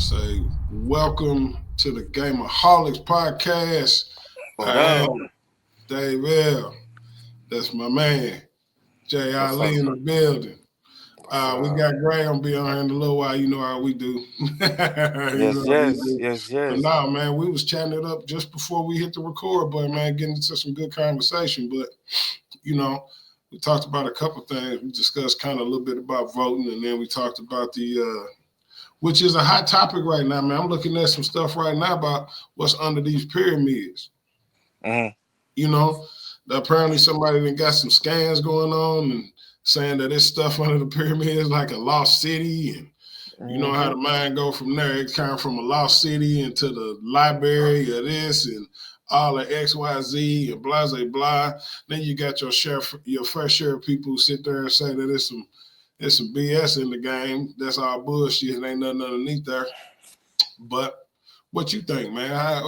say welcome to the Gamaholics Podcast. What I up? am Dave L. That's my man. Jay What's Ali up? in the building. What's We up? got Graham be on here in a little while. You know how we do. Yes, yes, yes, But yes. no, man, we was chatting it up just before we hit the record button, man, getting into some good conversation. But, you know, we talked about a couple things. We discussed kind of a little bit about voting, and then we talked about which is a hot topic right now, man. I'm looking at some stuff right now about what's under these pyramids. Mm-hmm. You know, apparently somebody done got some scans going on and saying that this stuff under the pyramid is like a lost city, and you know how Mm-hmm. the mind go from there. It kind of from a lost city into the library of this and all the XYZ and blah blah blah. Then you got your fair share of people who sit there and say that there's some BS in the game. That's all bullshit. And ain't nothing underneath there. But what you think, man?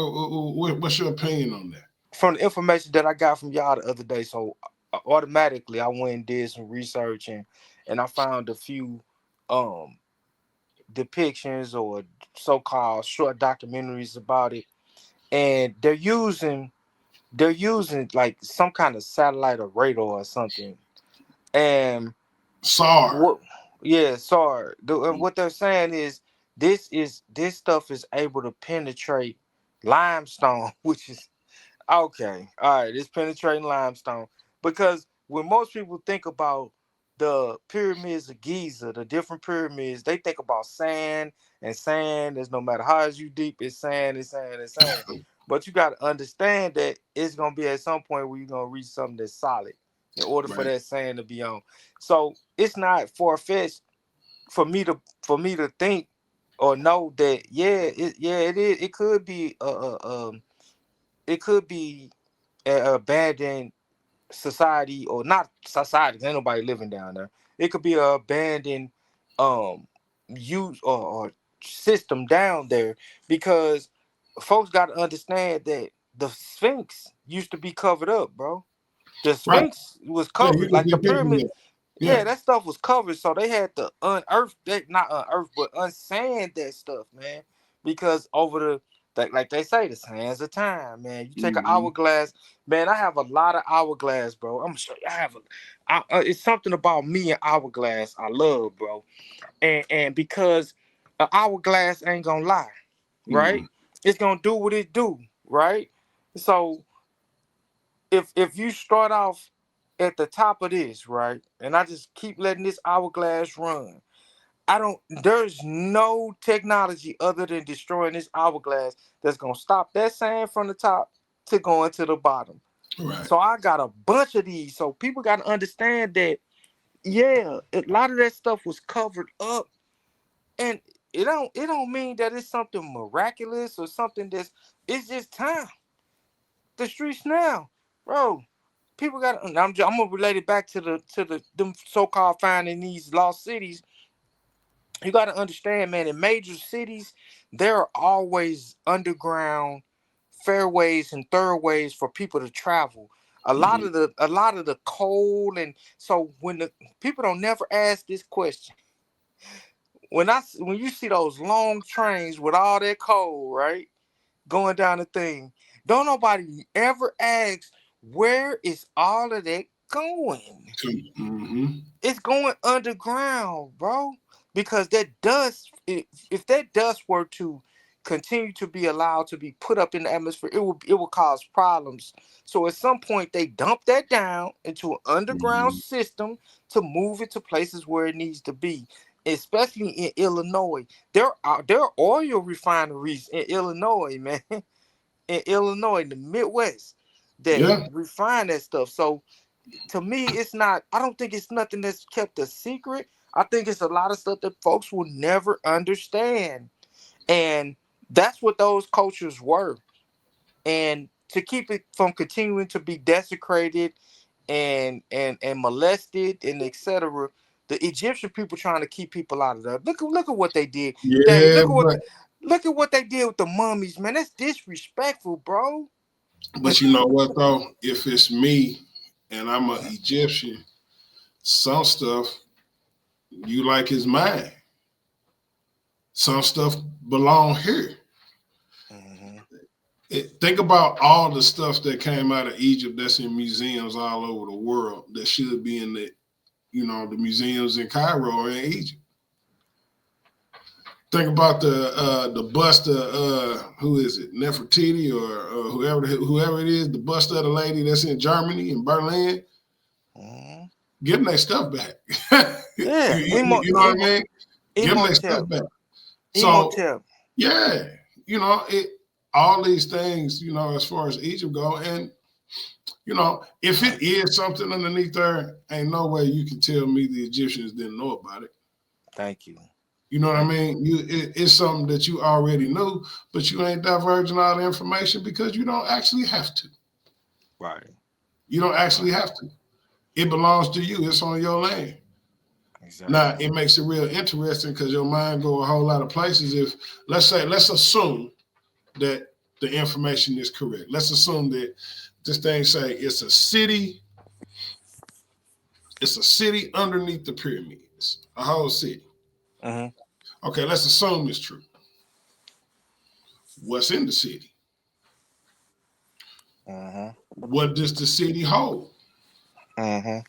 What's your opinion on that? From the information that I got from y'all the other day, so automatically I went and did some research and I found a few um depictions or so-called short documentaries about it, and they're using like some kind of satellite or radar or something, and SAR. what? Yeah, sorry. What they're saying is this stuff is able to penetrate limestone, which is okay. All right, it's penetrating limestone because when most people think about the pyramids of Giza, the different pyramids, they think about sand and sand. Is no matter how you deep, it's sand, it's sand, it's sand. But you got to understand that it's gonna be at some point where you're gonna reach something that's solid in order for Right. that sand to be on. So it's not far fetched for me to think or know that it is it could be an abandoned society or not society. Ain't nobody living down there. It could be an abandoned use or system down there because folks got to understand that the Sphinx used to be covered up, bro. The Right. Sphinx was Yeah, you covered can like the see pictures of pyramid. it. Yeah, Yeah. that stuff was covered, so they had to unearth that, not unearth, but unsand that stuff, man. Because over like they say, the sands of time, man. You take an Mm-hmm. hourglass, man. I have a lot of hourglass, bro. I'm gonna show you. It's something about me and hourglass I love, bro. And because an hourglass ain't gonna lie, Mm-hmm. right? It's gonna do what it do, right? So if you start off at the top of this, right, and I just keep letting this hourglass run, there's no technology other than destroying this hourglass that's gonna stop that sand from the top to going to the bottom. Right. So I got a bunch of these. So people gotta understand that, yeah, a lot of that stuff was covered up, and it don't mean that it's something miraculous or something it's just time. The streets now, bro. People got. I'm gonna relate it back to the them so-called finding these lost cities. You got to understand, man. In major cities, there are always underground fairways and thoroughways for people to travel. Mm-hmm. A lot of the coal, and so when the people don't never ask this question. When you see those long trains with all that coal, right, going down the thing, don't nobody ever ask where is all of that going. Mm-hmm. It's going underground, bro. Because that dust, if that dust were to continue to be allowed to be put up in the atmosphere, it will cause problems. So at some point they dump that down into an underground Mm-hmm. system to move it to places where it needs to be. Especially in Illinois, there are oil refineries in Illinois, man. In Illinois, in the Midwest, that Yeah. refine that stuff. So to me, it's not. I don't think it's nothing that's kept a secret. I think it's a lot of stuff that folks will never understand, and that's what those cultures were. And to keep it from continuing to be desecrated and molested and etc. The Egyptian people trying to keep people out of there. Look at what they did, Dave. Yeah, Look at what they did with the mummies, man. That's disrespectful, bro. but you know what though? If it's me and I'm an Egyptian, some stuff you like is mine. Some stuff belong here. Mm-hmm. Think about all the stuff that came out of Egypt that's in museums all over the world that should be in the museums in Cairo or in Egypt. Think about the bust of who is it, Nefertiti or whoever it is, the bust of the lady that's in Germany in Berlin. Mm-hmm. Give them their stuff back. Yeah, you know what I mean? Give them their stuff Imhotep, back. So Imhotep. yeah, all these things, as far as Egypt go, and if it is something underneath there, ain't no way you can tell me the Egyptians didn't know about it. Thank you. You know what I mean? It's something that you already knew, but you ain't diverging all the information because you don't actually have to. Right. You don't actually have to. It belongs to you. It's on your land. Exactly. Now, it makes it real interesting because your mind go a whole lot of places. If let's assume that the information is correct. Let's assume that this thing say it's a city underneath the pyramids, a whole city. Mm-hmm. Okay, let's assume it's true. What's in the city? Mm-hmm. What does the city hold? Mm-hmm.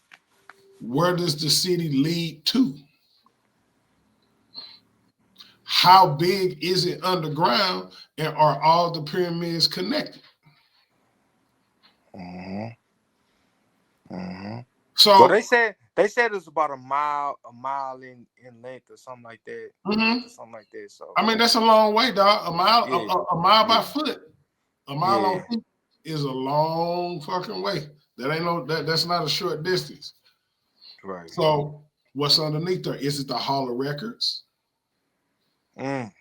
Where does the city lead to? How big is it underground? And are all the pyramids connected? Mm-hmm. Mm-hmm. So Well, they said it's about a mile in length or something like that. mm-hmm. Something like that. So I mean, that's a long way, dog. A mile, yeah, a mile by yeah, foot. A mile on yeah. feet is a long fucking way. That's not a short distance. Right. So what's underneath there? Is it the Hall of Records? Mm.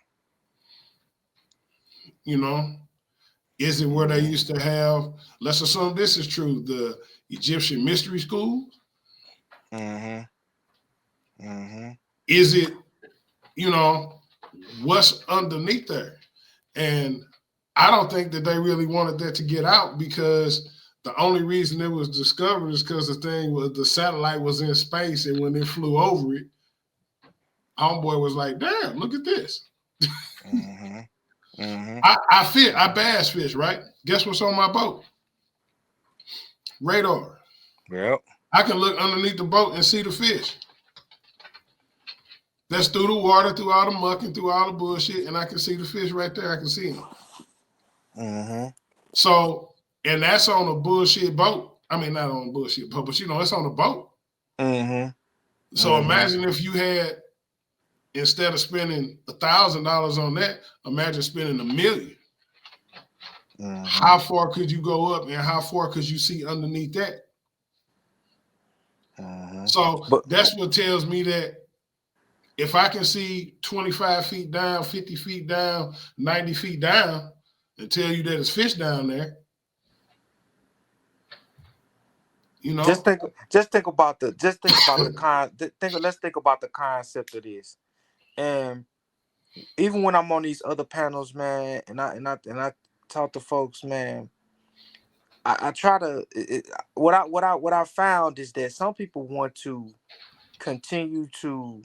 Is it where they used to have, let's assume this is true, the Egyptian mystery schools? Mm-hmm. Mm-hmm. Is it, what's underneath there? And I don't think that they really wanted that to get out because the only reason it was discovered is because the satellite was in space, and when it flew over it, homeboy was like, damn, look at this. Mm-hmm. Mm-hmm. I bass fish, right? Guess what's on my boat? Radar. Yep. I can look underneath the boat and see the fish. That's through the water, through all the muck, and through all the bullshit, and I can see the fish right there. I can see them. Mm-hmm. So, and that's on a bullshit boat. I mean, not on a bullshit boat, but it's on a boat. Mm-hmm. So imagine if you had, instead of spending $1,000 on that, imagine spending $1 million. Mm-hmm. How far could you go up, and how far could you see underneath that? Mm-hmm. So But that's what tells me that if I can see 25 feet down, 50 feet down, 90 feet down, and tell you that it's fish down there, just think about the let's think about the concept of this. And even when I'm on these other panels, man, and I talk to folks, man, I try to what I found is that some people want to continue to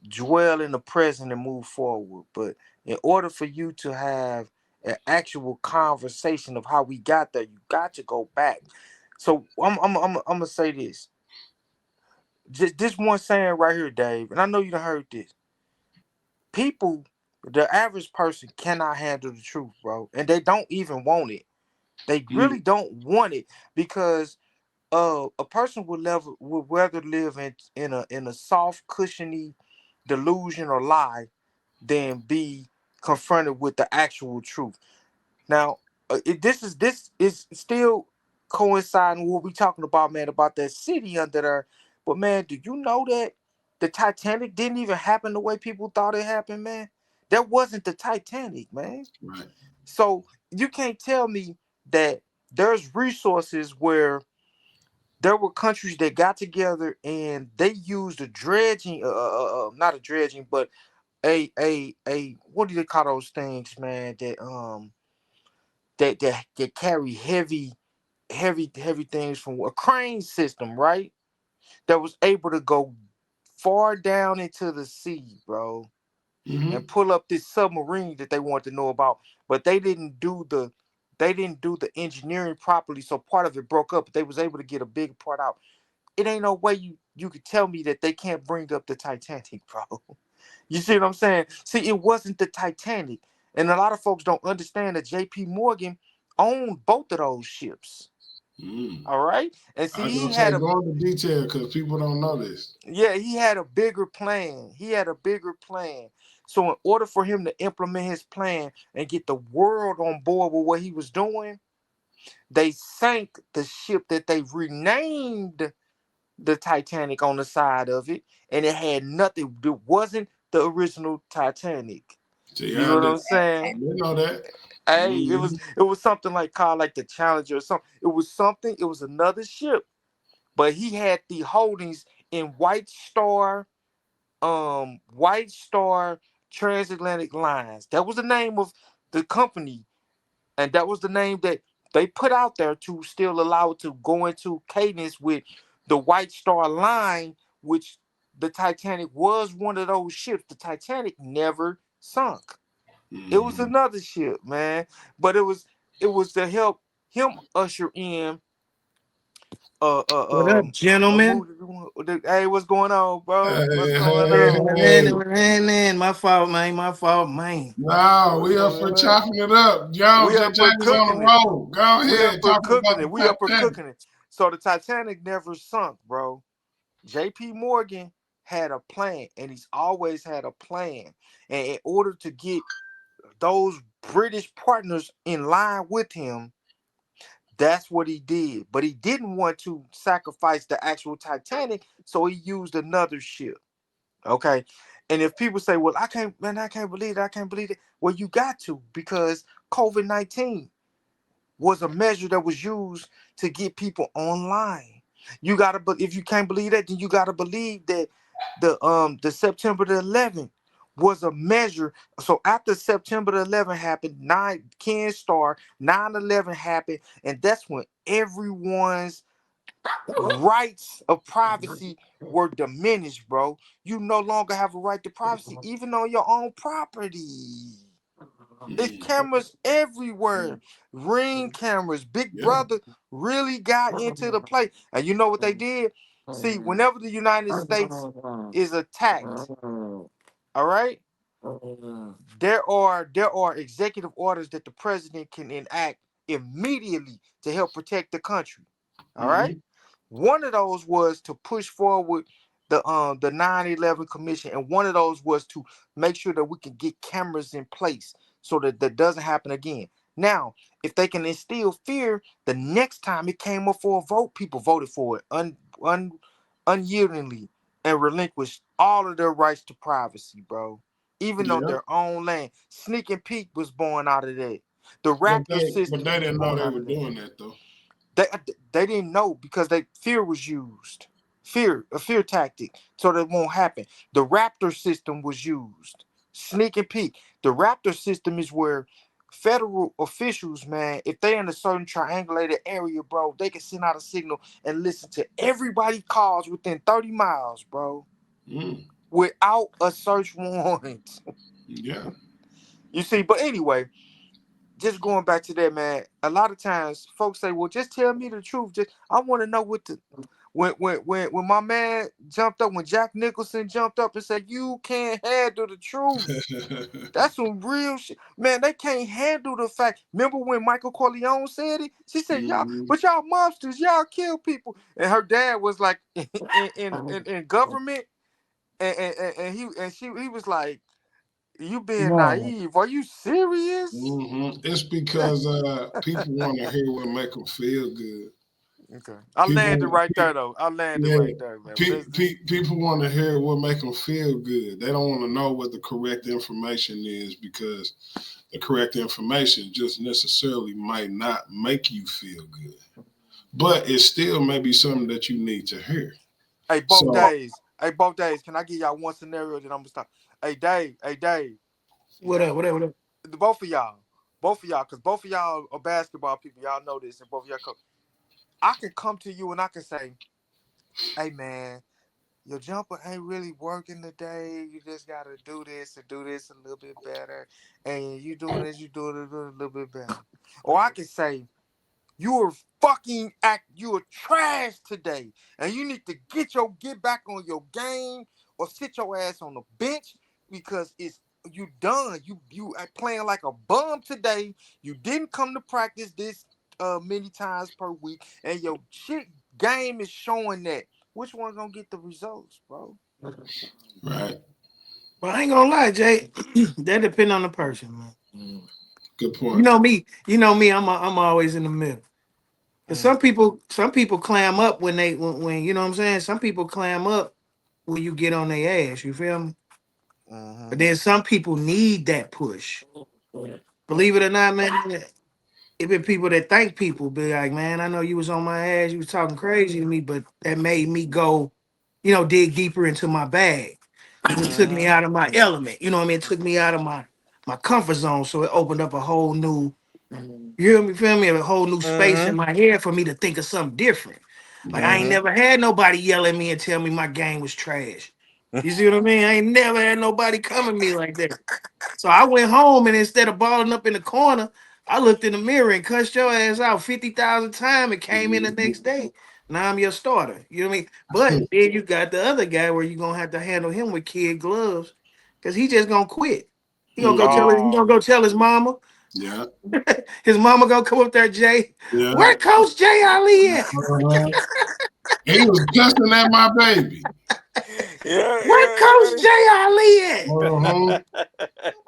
dwell in the present and move forward, but in order for you to have an actual conversation of how we got there, you got to go back. So I'm gonna say this. Just this one saying right here, Dave, and I know you done heard this. People, the average person cannot handle the truth, bro, and they don't even want it. They really don't want it because a person would rather live in a soft, cushiony delusion or lie than be confronted with the actual truth. Now, this is still coinciding with what we talking about, man, about that city under there. But man, do you know that the Titanic didn't even happen the way people thought it happened, man? That wasn't the Titanic, man. right. So you can't tell me that there's resources where there were countries that got together and they used a dredging, not a dredging, but a what do they call those things, man? That carry heavy things from a crane system, right? That was able to go far down into the sea, bro, and pull up this submarine that they wanted to know about, but they didn't do the engineering properly, so part of it broke up, but they was able to get a big part out. It ain't no way you could tell me that they can't bring up the Titanic, bro. You see what I'm saying? See, it wasn't the Titanic. And a lot of folks don't understand that JP Morgan owned both of those ships. All right. And I see, was gonna he say had a go into detail because people don't know this. yeah, he had a bigger plan. He had a bigger plan. So in order for him to implement his plan and get the world on board with what he was doing, they sank the ship that they renamed the Titanic on the side of it, and it had nothing. It wasn't the original Titanic. See, You know what I'm I saying? didn't know that. Hey, it was something like called like the Challenger or something. It was something. It was another ship, but he had the holdings in White Star Transatlantic Lines. That was the name of the company, and that was the name that they put out there to still allow it to go into cadence with the White Star Line, which the Titanic was one of those ships. The Titanic never sunk. It was another ship, man. But it was to help him usher in What up, a gentlemen? movie. Hey, what's going on, bro? What's Hey, going hey, on? What's hey. happening? What's happening? My fault, man. My fault, man. No, What's we up going for on? chopping it up. Jones, We J. up for James on the cooking it. road. Go We up ahead, for talk cooking about it. the We up for Titanic. cooking it. So the Titanic never sunk, bro. JP Morgan had a plan, and he's always had a plan. And in order to get those British partners in line with him, that's what he did. But he didn't want to sacrifice the actual Titanic, so he used another ship. Okay. And if people say, well, I can't believe it, I can't believe it. Well, you got to, because COVID-19 was a measure that was used to get people online. You gotta, but if you can't believe that, then you gotta believe that the September the 11th was a measure. So after September the 11th happened, Ken Star 9/11 happened, and that's when everyone's rights of privacy were diminished, bro. You no longer have a right to privacy, even on your own property. It's cameras everywhere. Ring cameras. Big Yeah. Brother really got into the play. And you know what they did? See, whenever the United States is attacked, all right, there are executive orders that the president can enact immediately to help protect the country. All right. One of those was to push forward the 9/11 commission, and one of those was to make sure that we can get cameras in place so that that doesn't happen again. Now, if they can instill fear, the next time it came up for a vote, people voted for it unyieldingly and relinquished all of their rights to privacy, bro. Even on Yeah. their own land. Sneak and Peek was born out of that. The But Raptor they system was didn't know born they out were of that. doing that though. They they didn't know because fear was used. A fear tactic, so that won't happen. The Raptor system was used. Sneak and peek. The Raptor system is where federal officials, man, if they're in a certain triangulated area, bro, they can send out a signal and listen to everybody calls within 30 miles, bro, without a search warrant. Yeah. You see, but anyway, just going back to that, man, a lot of times folks say, well, just tell me the truth. Just I want to know what the when my man jumped up, when Jack Nicholson jumped up and said, you can't handle the truth. That's some real shit. Man, they can't handle the fact. Remember when Michael Corleone said it? She said, y'all, but y'all mobsters, y'all kill people. And her dad was like in government, he was like, you being No. naive. Are you serious? It's because people want to hear what make them feel good. Okay. I landed People, right there though. I landed yeah, right there, man. people want to hear what make them feel good. They don't want to know what the correct information is because the correct information just necessarily might not make you feel good, but it still may be something that you need to hear. Hey, both So, days. Hey, both days. Can I give y'all one scenario that I'm gonna stop? Hey, Dave. Hey, Dave. What up? What up? What up? The both of y'all. Both of y'all, because both of y'all are basketball people. Y'all know this, and both of y'all I can come to you and I can say, hey man, your jumper ain't really working today. You just gotta do this and do this a little bit better. And you doing this, you do it a little bit better. Or I can say, you are you are trash today. And you need to get back on your game or sit your ass on the bench because you done. You are playing like a bum today. You didn't come to practice this many times per week, and your shit game is showing that. Which one gonna get the results, bro? Right. But I ain't gonna lie, Jay. That depend on the person, man. Good You point. know me. You know me. I'm always in the middle. Cause some people clam up when you know what I'm saying. Some people clam up when you get on their ass. You feel me? But then some people need that push. Believe it or not, man. It been people that thank people be like, man, I know you was on my ass, you was talking crazy to me, but that made me go, dig deeper into my bag. It took me out of my element. You know what I mean? It took me out of my comfort zone. So it opened up a whole new, you hear me, feel me? A whole new space in my head for me to think of something different. Like I ain't never had nobody yell at me and tell me my game was trash. You see what I mean? I ain't never had nobody come at me like that. So I went home and instead of balling up in the corner, I looked in the mirror and cussed your ass out 50,000 times and came in the next day. Now I'm your starter. You know what I mean? But then you got the other guy where you're gonna have to handle him with kid gloves because he just gonna quit. He gonna go tell his mama. Yeah. His mama gonna come up there, Jay. Yeah. Where Coach Jay Ali at? He was cussing at my baby. Where Coach Jay Ali at?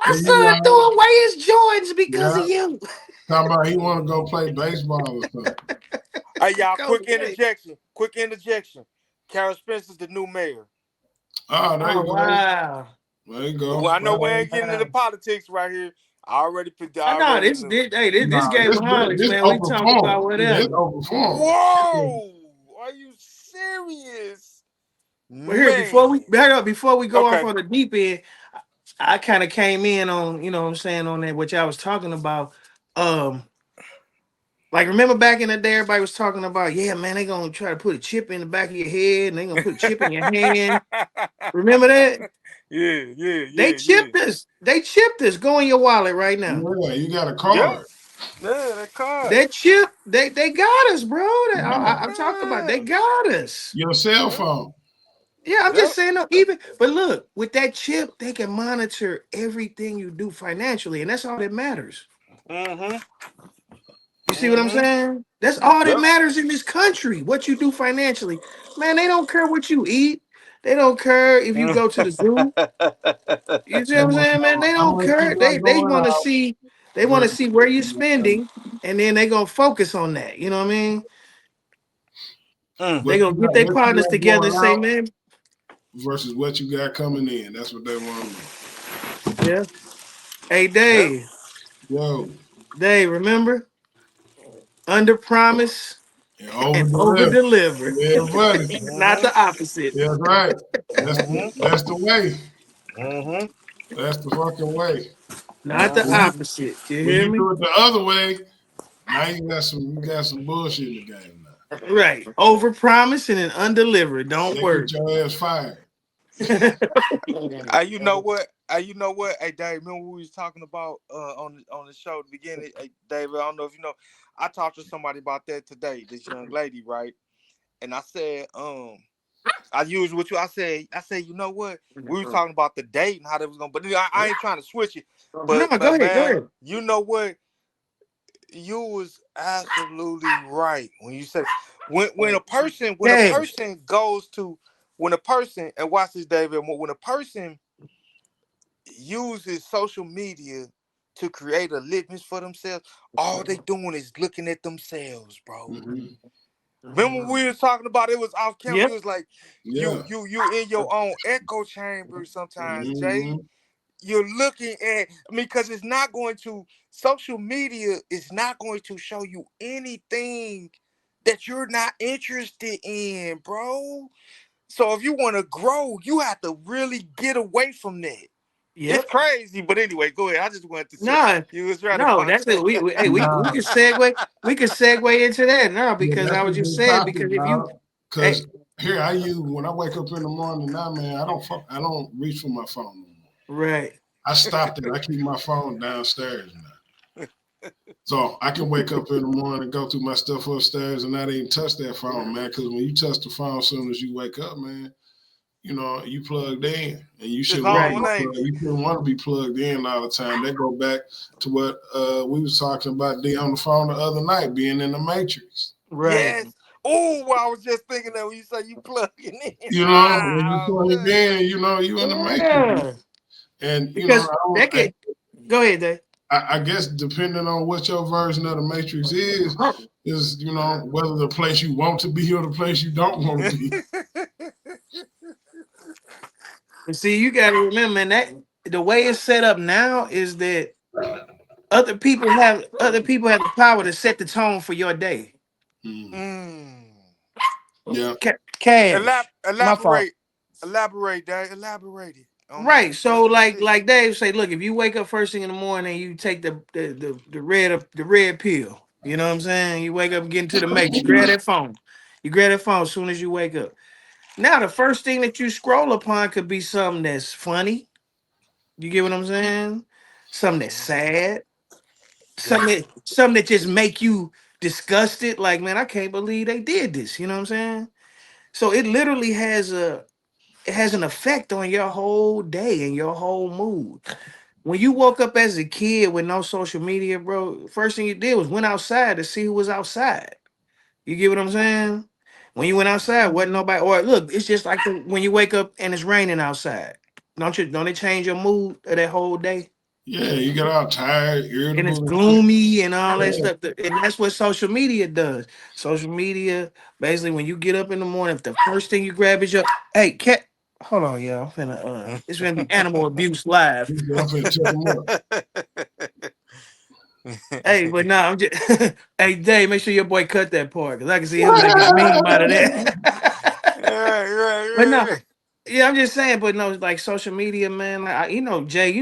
My son threw away his Jordans because of you. Talking about he want to go play baseball or something. Hey, y'all, quick interjection. Carol Spencer's the new mayor. Oh, there you go. Wow. There you go. Well, I know we ain't getting into politics right here. I already put I know this Gamaholics, man. We talk about whatever. This open forum. Whoa! Are you serious? Well, here before we go off on the deep end, I kind of came in on, you know what I'm saying, on that what y'all was talking about. Like remember back in the day, everybody was talking about, yeah, man, they gonna try to put a chip in the back of your head and they gonna put a chip in your hand. Remember that? Yeah. They chipped us. They chipped us. Go in your wallet right now. Yeah, you got a card. Yeah, that card. That chip, they got us, bro. I'm talking about. They got us. Your cell phone. Yeah, I'm just saying. No, but look, with that chip, they can monitor everything you do financially, and that's all that matters. You see what I'm saying? That's all that matters in this country. What you do financially, man. They don't care what you eat. They don't care if you go to the zoo. You see what I'm saying, man? They don't care. They want to see. They want to see where you're spending, and then they gonna focus on that. You know what I mean? They gonna get their partners together and say, man, versus what you got coming in. That's what they want to know. Yeah. Hey, Dave. Whoa. Dave, remember? Under promise and over deliver. Yeah, buddy. Not the opposite. Yeah, right. That's the way. That's the fucking way. Not the opposite. You hear me? Do it the other way, now you got some bullshit in the game now. Right. Over promise and then undelivered. Don't worry. Get your ass fired. You know what? Hey, Dave, remember we was talking about on the show at the beginning? Hey, David, I don't know if you know. I talked to somebody about that today, this young lady, right? And I said, I used what I said, you know what? We were talking about the date and how that was gonna, but I ain't trying to switch it. But, go ahead. You know what? You was absolutely right when you said when a person goes to and watch this, David, when a person uses social media to create a litmus for themselves, all they doing is looking at themselves, bro. Remember when we were talking about it was off camera? It was like you in your own echo chamber sometimes, Jay. You're looking at, because it's not going to, social media is not going to show you anything that you're not interested in, bro. So if you want to grow, you have to really get away from that. Yep. It's crazy, but anyway, go ahead. I just wanted to say you was right. No, that's it. We can segue. We can segue into that now because I was just saying, because if you Here I use when I wake up in the morning now, man. I don't reach for my phone no more. Right. I stopped it. I keep my phone downstairs now. So I can wake up in the morning, go through my stuff upstairs, and not even touch that phone, man. Because when you touch the phone as soon as you wake up, man, you plugged in, and you It's shouldn't want Right. to be plugged. You shouldn't want to be plugged in all the time. That go back to what we was talking about D on the phone the other night, being in the matrix. Right. Yes. Oh, I was just thinking that when you say you plugging in. When you Ah, plug in, you in the matrix, Yeah. and Because that could go ahead, Dave. I guess depending on what your version of the matrix is whether the place you want to be or the place you don't want to be. And see, you got to remember, man, that the way it's set up now is that other people have the power to set the tone for your day. Mm. Yeah. Cash, my fault. Elaborate, Dad. Elaborate it Right. on So what you like Dave say, look, if you wake up first thing in the morning, you take the red pill. You know what I'm saying? You wake up and get into the matrix. You grab that phone. You grab that phone as soon as you wake up. Now the first thing that you scroll upon could be something that's funny. You get what I'm saying? Something that's sad. Something that just make you disgusted. Like, man, I can't believe they did this. You know what I'm saying? So it literally has an effect on your whole day and your whole mood. When you woke up as a kid with no social media, bro, first thing you did was went outside to see who was outside. You get what I'm saying? When you went outside, wasn't nobody. Or look, it's just like when you wake up and it's raining outside. Don't it change your mood of that whole day? Yeah, you get all tired, And it's irritable and shit. gloomy and all that Yeah. stuff. And that's what social media does. Social media, basically, when you get up in the morning, if the first thing you grab is your hey cat. Hold on, y'all. It's gonna be animal abuse live. I'm finna check them up. Hey, but no, I'm just hey Dave, make sure your boy cut that part because I can see him making a meme out of that. But no, right. yeah, I'm just saying, but no, like social media, man. Like, Jay,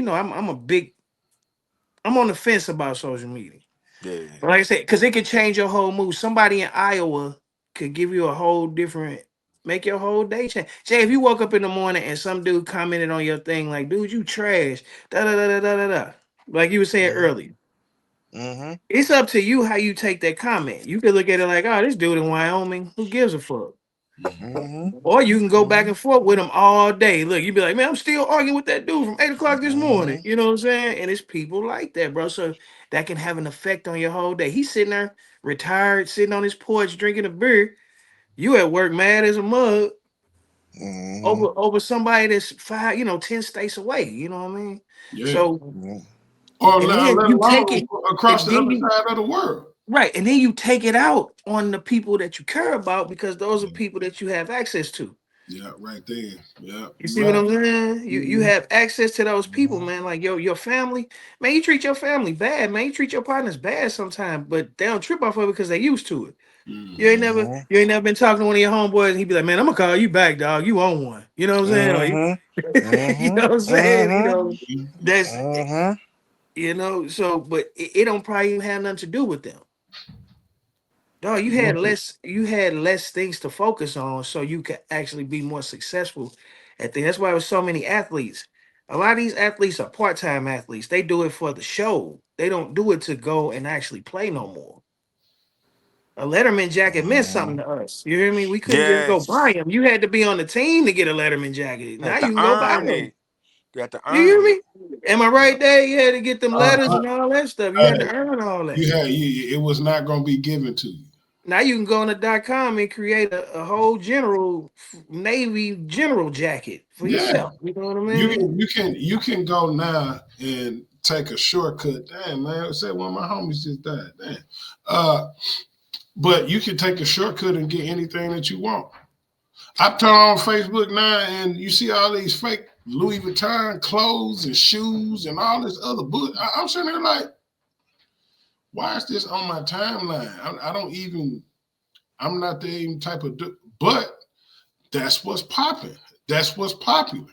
I'm on the fence about social media. Yeah. But like I said, because it could change your whole mood. Somebody in Iowa could give you a whole different, make your whole day change. Jay, if you woke up in the morning and some dude commented on your thing, like, dude, you trash, da da da da da da da, like you were saying earlier. Mm-hmm. It's up to you how you take that comment. You could look at it like, oh, this dude in Wyoming, who gives a fuck? Mm-hmm. Or you can go back and forth with him all day. Look, you be like, man, I'm still arguing with that dude from 8 o'clock this morning. Mm-hmm. You know what I'm saying? And it's people like that, bro. So that can have an effect on your whole day. He's sitting there, retired, sitting on his porch, drinking a beer. You at work mad as a mug Mm-hmm. over somebody that's 10 states away. You know what I mean? Yeah. So, Or and let then you take alone it, across and the then other you side of the world. right, and then you take it out on the people that you care about because those are people that you have access to. Yeah, right there. Yeah, You you're see what right. I'm saying? You Mm-hmm. have access to those people, man. Like your family, man. You treat your family bad, man. You treat your partners bad sometimes, but they don't trip off of it because they used to it. Mm-hmm. You ain't never been talking to one of your homeboys, and he be like, "Man, I'm gonna call you back, dog. You own one." You know what I'm saying? Or Mm-hmm. you know what I'm saying? That's Mm-hmm. So, but it don't probably even have nothing to do with them. Dog, you had less things to focus on, so you could actually be more successful at things. That's why there's so many athletes. A lot of these athletes are part-time athletes. They do it for the show. They don't do it to go and actually play no more. A Letterman jacket meant something to us. You hear me? We couldn't just go Yes. buy them. You had to be on the team to get a Letterman jacket. You Now have to you can go buy earn them. it. You have to You hear earn it. me? Am I right there? You had to get them Uh, letters uh, and all that stuff. You uh, had to earn all that. it was not going to be given to you. Now you can go on the .com and create a whole Navy general jacket for Yeah, yourself. You know what I mean? you can go now and take a shortcut. Damn, man, say one of my homies just died. Damn. But you can take a shortcut and get anything that you want. I turn on Facebook now and you see all these fake Louis Vuitton clothes and shoes and all this other book. I'm sitting there like, why is this on my timeline? I don't even, I'm not the even type of, but that's what's popping. That's what's popular.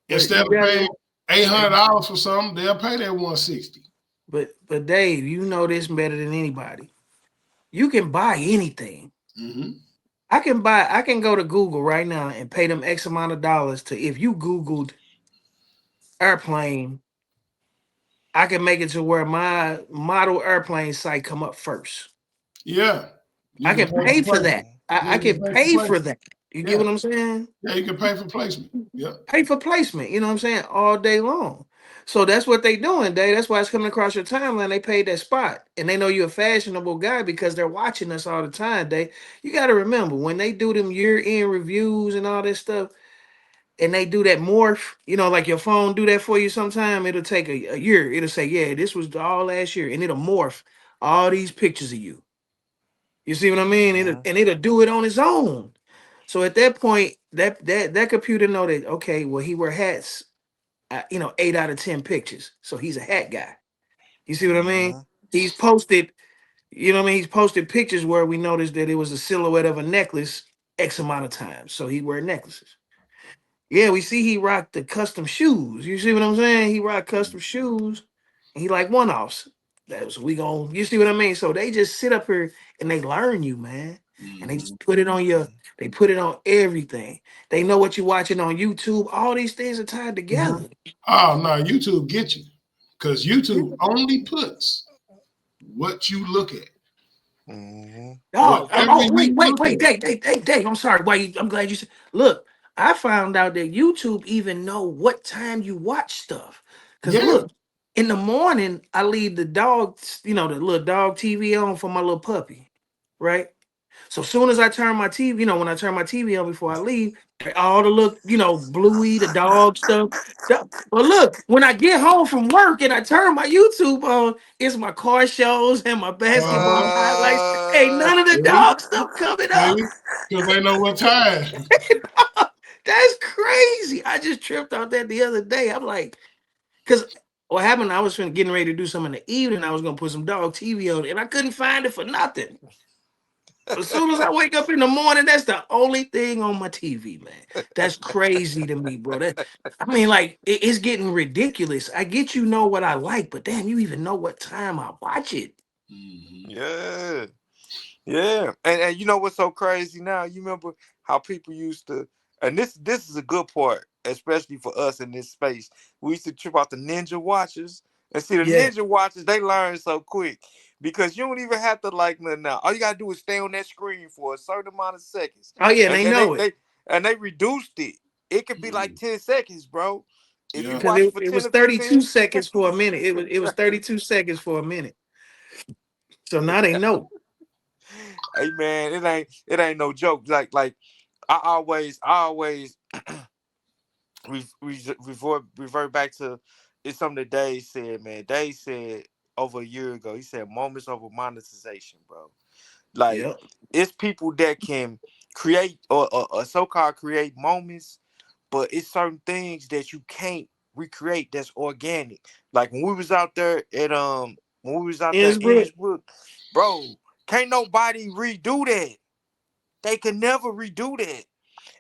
But Instead you of gotta paying $800 for something, they'll pay that 160. but Dave, you know this better than anybody. You can buy anything. Mm-hmm. I can go to Google right now and pay them X amount of dollars to if you Googled airplane, I can make it to where my model airplane site come up first. Yeah, you I can can pay for pay for placement. that. Mhm. I You can can pay for pay for placement. that. You get Yeah, what I'm saying? yeah, you can pay for placement. Yeah. Pay for placement, you know what I'm saying, all day long. So that's what they doing, Dave. That's why it's coming across your timeline. They paid that spot. And they know you're a fashionable guy because they're watching us all the time, Dave. You gotta remember when they do them year-end reviews and all this stuff, and they do that morph, like your phone do that for you sometime. It'll take a year. It'll say, yeah, this was all last year, and it'll morph all these pictures of you. You see what I mean? Mhm. It'll do it on its own. So at that point, that computer know that okay, well he wear hats, 8 out of 10 pictures. So he's a hat guy. You see what I mean? Mhm. He's posted, He's posted pictures where we noticed that it was a silhouette of a necklace X amount of times. So he wear necklaces. Yeah, we see he rocked the custom shoes. You see what I'm saying? He rocked custom shoes. And he like one offs. That's we going you see what I mean? So they just sit up here and they learn you, man. And they just Mhm. put it on Mhm. they put it on everything. They know what you're watching on YouTube. All these things are tied Mhm. together. Oh no, YouTube get you because Yeah. YouTube only puts what you look at. Mhm. Oh, Whatever wait, you wait, look wait, at. Dave. I'm sorry. I'm glad you said. Look, I found out that YouTube even know what time you watch stuff. Cause Yeah. look, in the morning I leave the dog, the little dog TV on for my little puppy, right? So soon as I turn my TV, when I turn my TV on before I leave, all the look, bluey, the dog stuff. But look, when I get home from work and I turn my YouTube on, it's my car shows and my basketball Uh-huh. highlights. Ain't none of the See? dog stuff coming up. See? Because they know what time. That's crazy. I just tripped out that the other day. I'm like, because what happened, I was getting ready to do something in the evening. I was going to put some dog TV on, and I couldn't find it for nothing. As soon as I wake up in the morning, that's the only thing on my TV, man. That's crazy to me, bro. I mean, like, it's getting ridiculous. I get you know what I like, but damn, you even know what time I watch it. Mhm. Yeah. Yeah. And you know what's so crazy now? You remember how people used to, and this is a good part, especially for us in this space. We used to trip out the ninja watches. And see the Yeah. ninja watches, they learn so quick. Because you don't even have to like nothing now. All you gotta do is stay on that screen for a certain amount of seconds. Oh yeah, and And they and they know it they and they reduced it. It could be like Mhm. 10 seconds, bro. If you Yeah. because watch it for it 10 was or 32 15. seconds for a minute. It was 32 seconds for a minute. So now they know. Hey man, it ain't no joke. Like I always revert back to it's something that Dave said, man. Dave said over a year ago, he said moments over monetization, bro. Like Yep. it's people that can create or so-called create moments, but it's certain things that you can't recreate that's organic. Like when we was out there in Innsbruck. Innsbruck, bro, can't nobody redo that. They can never redo that.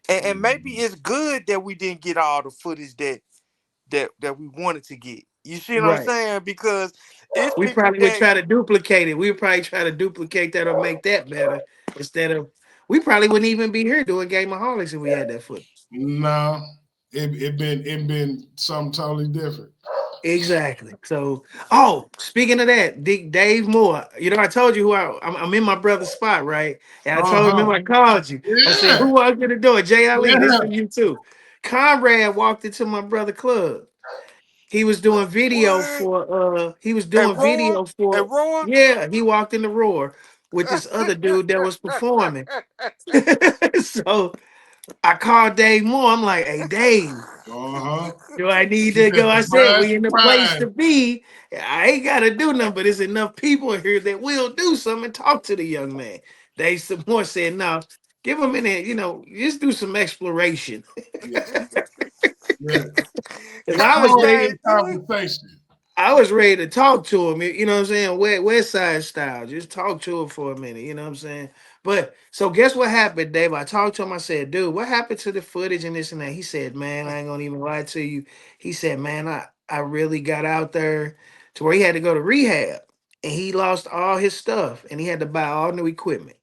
And maybe Mhm. it's good that we didn't get all the footage that we wanted to get. You see what I'm Right. saying? Because it's We people probably would that try to duplicate it. We would probably try to duplicate that or make that better instead of. We probably wouldn't even be here doing Gamaholics if we had that footage. No. It been something totally different. Exactly. So, oh, speaking of that, Dave Moore. I told you I'm in my brother's spot, right? And I told him, Uh-huh. remember I called you. I said, Yeah. who was gonna do it? Jay Ali. This Yeah. for you too. Conrad walked into my brother club. He was doing video what? for he was And doing Roar? video for And Roar? yeah, he walked in the roar with this other dude that was performing. So I called Dave Moore. I'm like, hey Dave, Uh-huh. do I need You to get go? I said, surprise, we in the place surprise. to be. I ain't gotta do nothing, but there's enough people in here that will do something and talk to the young man. Dave some more said, no, give him in there, just do some exploration. Yeah. Yeah. Because I was Exploratory ready. Okay, do it. conversation. I was ready to talk to him, you know what I'm saying? West Side style. Just talk to him for a minute, you know what I'm saying? But so guess what happened, Dave? I talked to him. I said, dude, what happened to the footage and this and that? He said, man, I ain't gonna even lie to you. He said, man, I really got out there to where he had to go to rehab and he lost all his stuff and he had to buy all new equipment.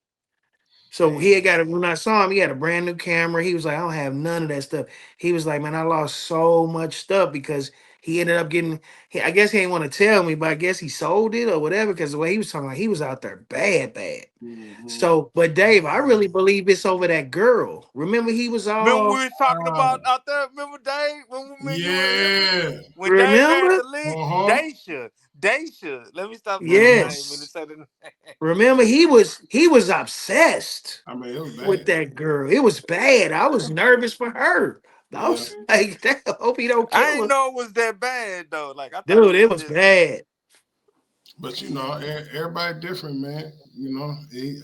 So he had when I saw him, he had a brand new camera. He was like, I don't have none of that stuff. He was like, man, I lost so much stuff because he ended up getting, I guess he didn't want to tell me, but I guess he sold it or whatever because the way he was talking, like he was out there bad. Mm-hmm. So, but Dave, I really believe it's over that girl. Remember, he was Remember all, we were talking about out there? Remember Dave? When you were Yeah. when Dave had remember? the link? Uh-huh. Daisha. Let me stop saying the name and Yes. say the name. Remember, he was obsessed I mean, it was with bad. that girl. It was bad. I was nervous for her. I Yeah. was like, damn, hope he don't I kill didn't her. know it was that bad though. Like I thought Dude, she it was was just bad. But everybody different, man. Hey,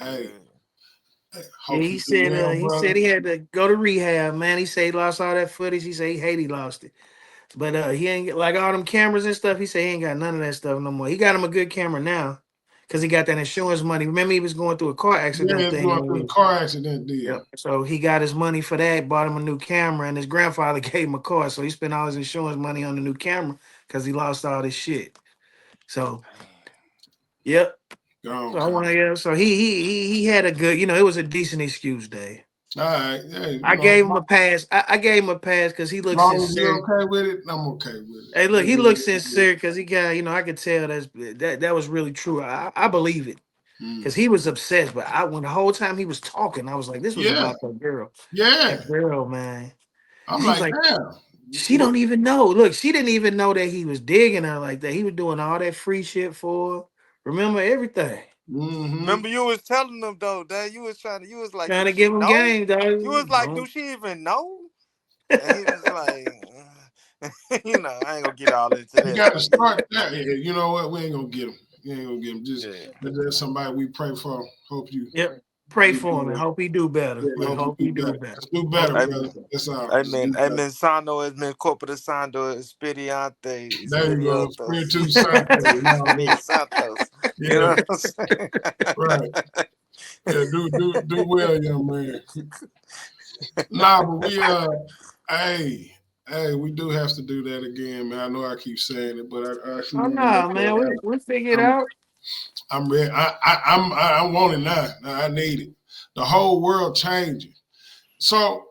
Yeah, hope you do well, he brother. said he had to go to rehab, man. He said he lost all that footage. He said he lost it. But he ain't like all them cameras and stuff. He said he ain't got none of that stuff no more. He got him a good camera now. Cause he got that insurance money. Remember, he was going through a car Yeah, accident it's thing. going through the car accident deal. Yep. So he got his money for that, bought him a new camera, and his grandfather gave him a car. So he spent all his insurance money on the new camera because he lost all this shit. So, yep. Gone, So I okay. want to, so he had a good, it was a decent excuse, Dave. All right. Hey, I gave him a pass. I gave him a pass because he as looks long as you're sincere. okay with it, I'm okay with Hey, look, he looks it. sincere because he got, I could tell that was really true. I believe it because he was obsessed. But when the whole time he was talking, I was like, this was Yeah. about that girl. Yeah. That girl, man. I'm He was like, like, damn. she don't even know. Look, she didn't even know that he was digging her like that. He was doing all that free shit for her. Remember everything. Mm-hmm. remember you was telling them though, Dad. You was like, Trying do to she give him know? game, You was dog. like, do she even know? And he was like, I ain't gonna get all into You that, got to but yeah. start there. Yeah, you know what? We ain't gonna get him. We ain't gonna get him. Just Yeah. there's somebody we pray for. Hope you Yep. Pray do for him and well. hope he do better. Yeah, Look, hope you hope he do do better. better. Let's do Hope better, he I do brother. better. That's all. Let's Amen. do better. Amen. Sano es men corpore sando espiriante There you go. espiriotos. Spiritu Santo and all Spirit that. Santos. You Yeah, know what I'm saying? right. Yeah, do well, young man. Nah, but hey, we do have to do that again, man. I know I keep saying it, but I actually Oh want to make no, sure man. We figured I'm out. I'm ready. I want it now. I need it. The whole world changing. So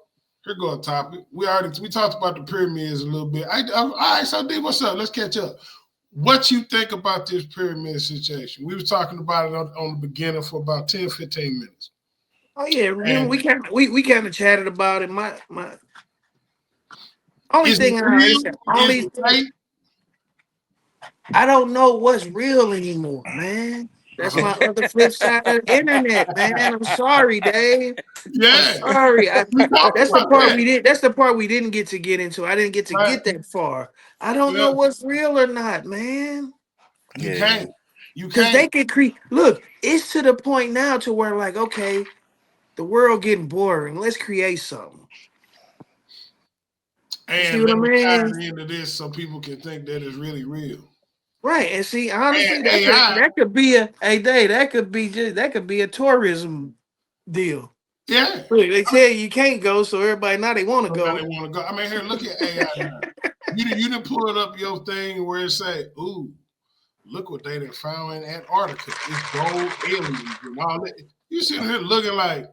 here go a topic. We talked about the pyramids a little bit. All right, so D, what's up? Let's catch up. What you think about this pyramid situation? We were talking about it on the beginning for about 10, 15 minutes. Oh yeah, remember And we kind of chatted about it. My only is it thing real? Is only it thing fake? I don't know what's real anymore, man. That's my other flip side of the internet, man. I'm sorry, Dave. I'm Yeah. sorry. We talked That's the about part that. we did. That's the part we didn't get into. I didn't get to Right. get that far. I don't Yeah. know what's real or not, man. You Yeah. can't. You Because can't. they could create. Look, it's to the point now to where like, okay, the world getting boring. Let's create something. You see And what let I me tie mean? it into this so people can think that it's really real. Right. And see, And honestly, AI, that could be a day. That could be a tourism deal. yeah. Look, they tell you can't go, so everybody now they want to So now they go. want to go. I mean, here, look at AI now. You didn't pull it up your thing where it say, ooh, look what they done found in Antarctica. It's gold aliens and all that. You sitting here looking like,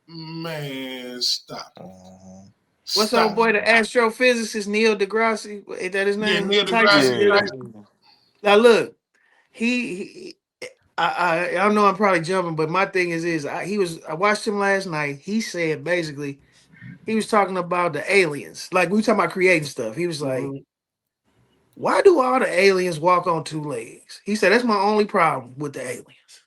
man, stop it. Mhm. What's old Stop boy, it. the astrophysicist Neil deGrasse? Ain't that his Yeah, name? Neil Tyson. deGrasse Yeah. Tyson. Now look, he I know I'm probably jumping, but my thing is I watched him last night. He said basically he was talking about the aliens, like we were talking about creating stuff. He was like, Mhm. "Why do all the aliens walk on two legs?" He said, "That's my only problem with the aliens.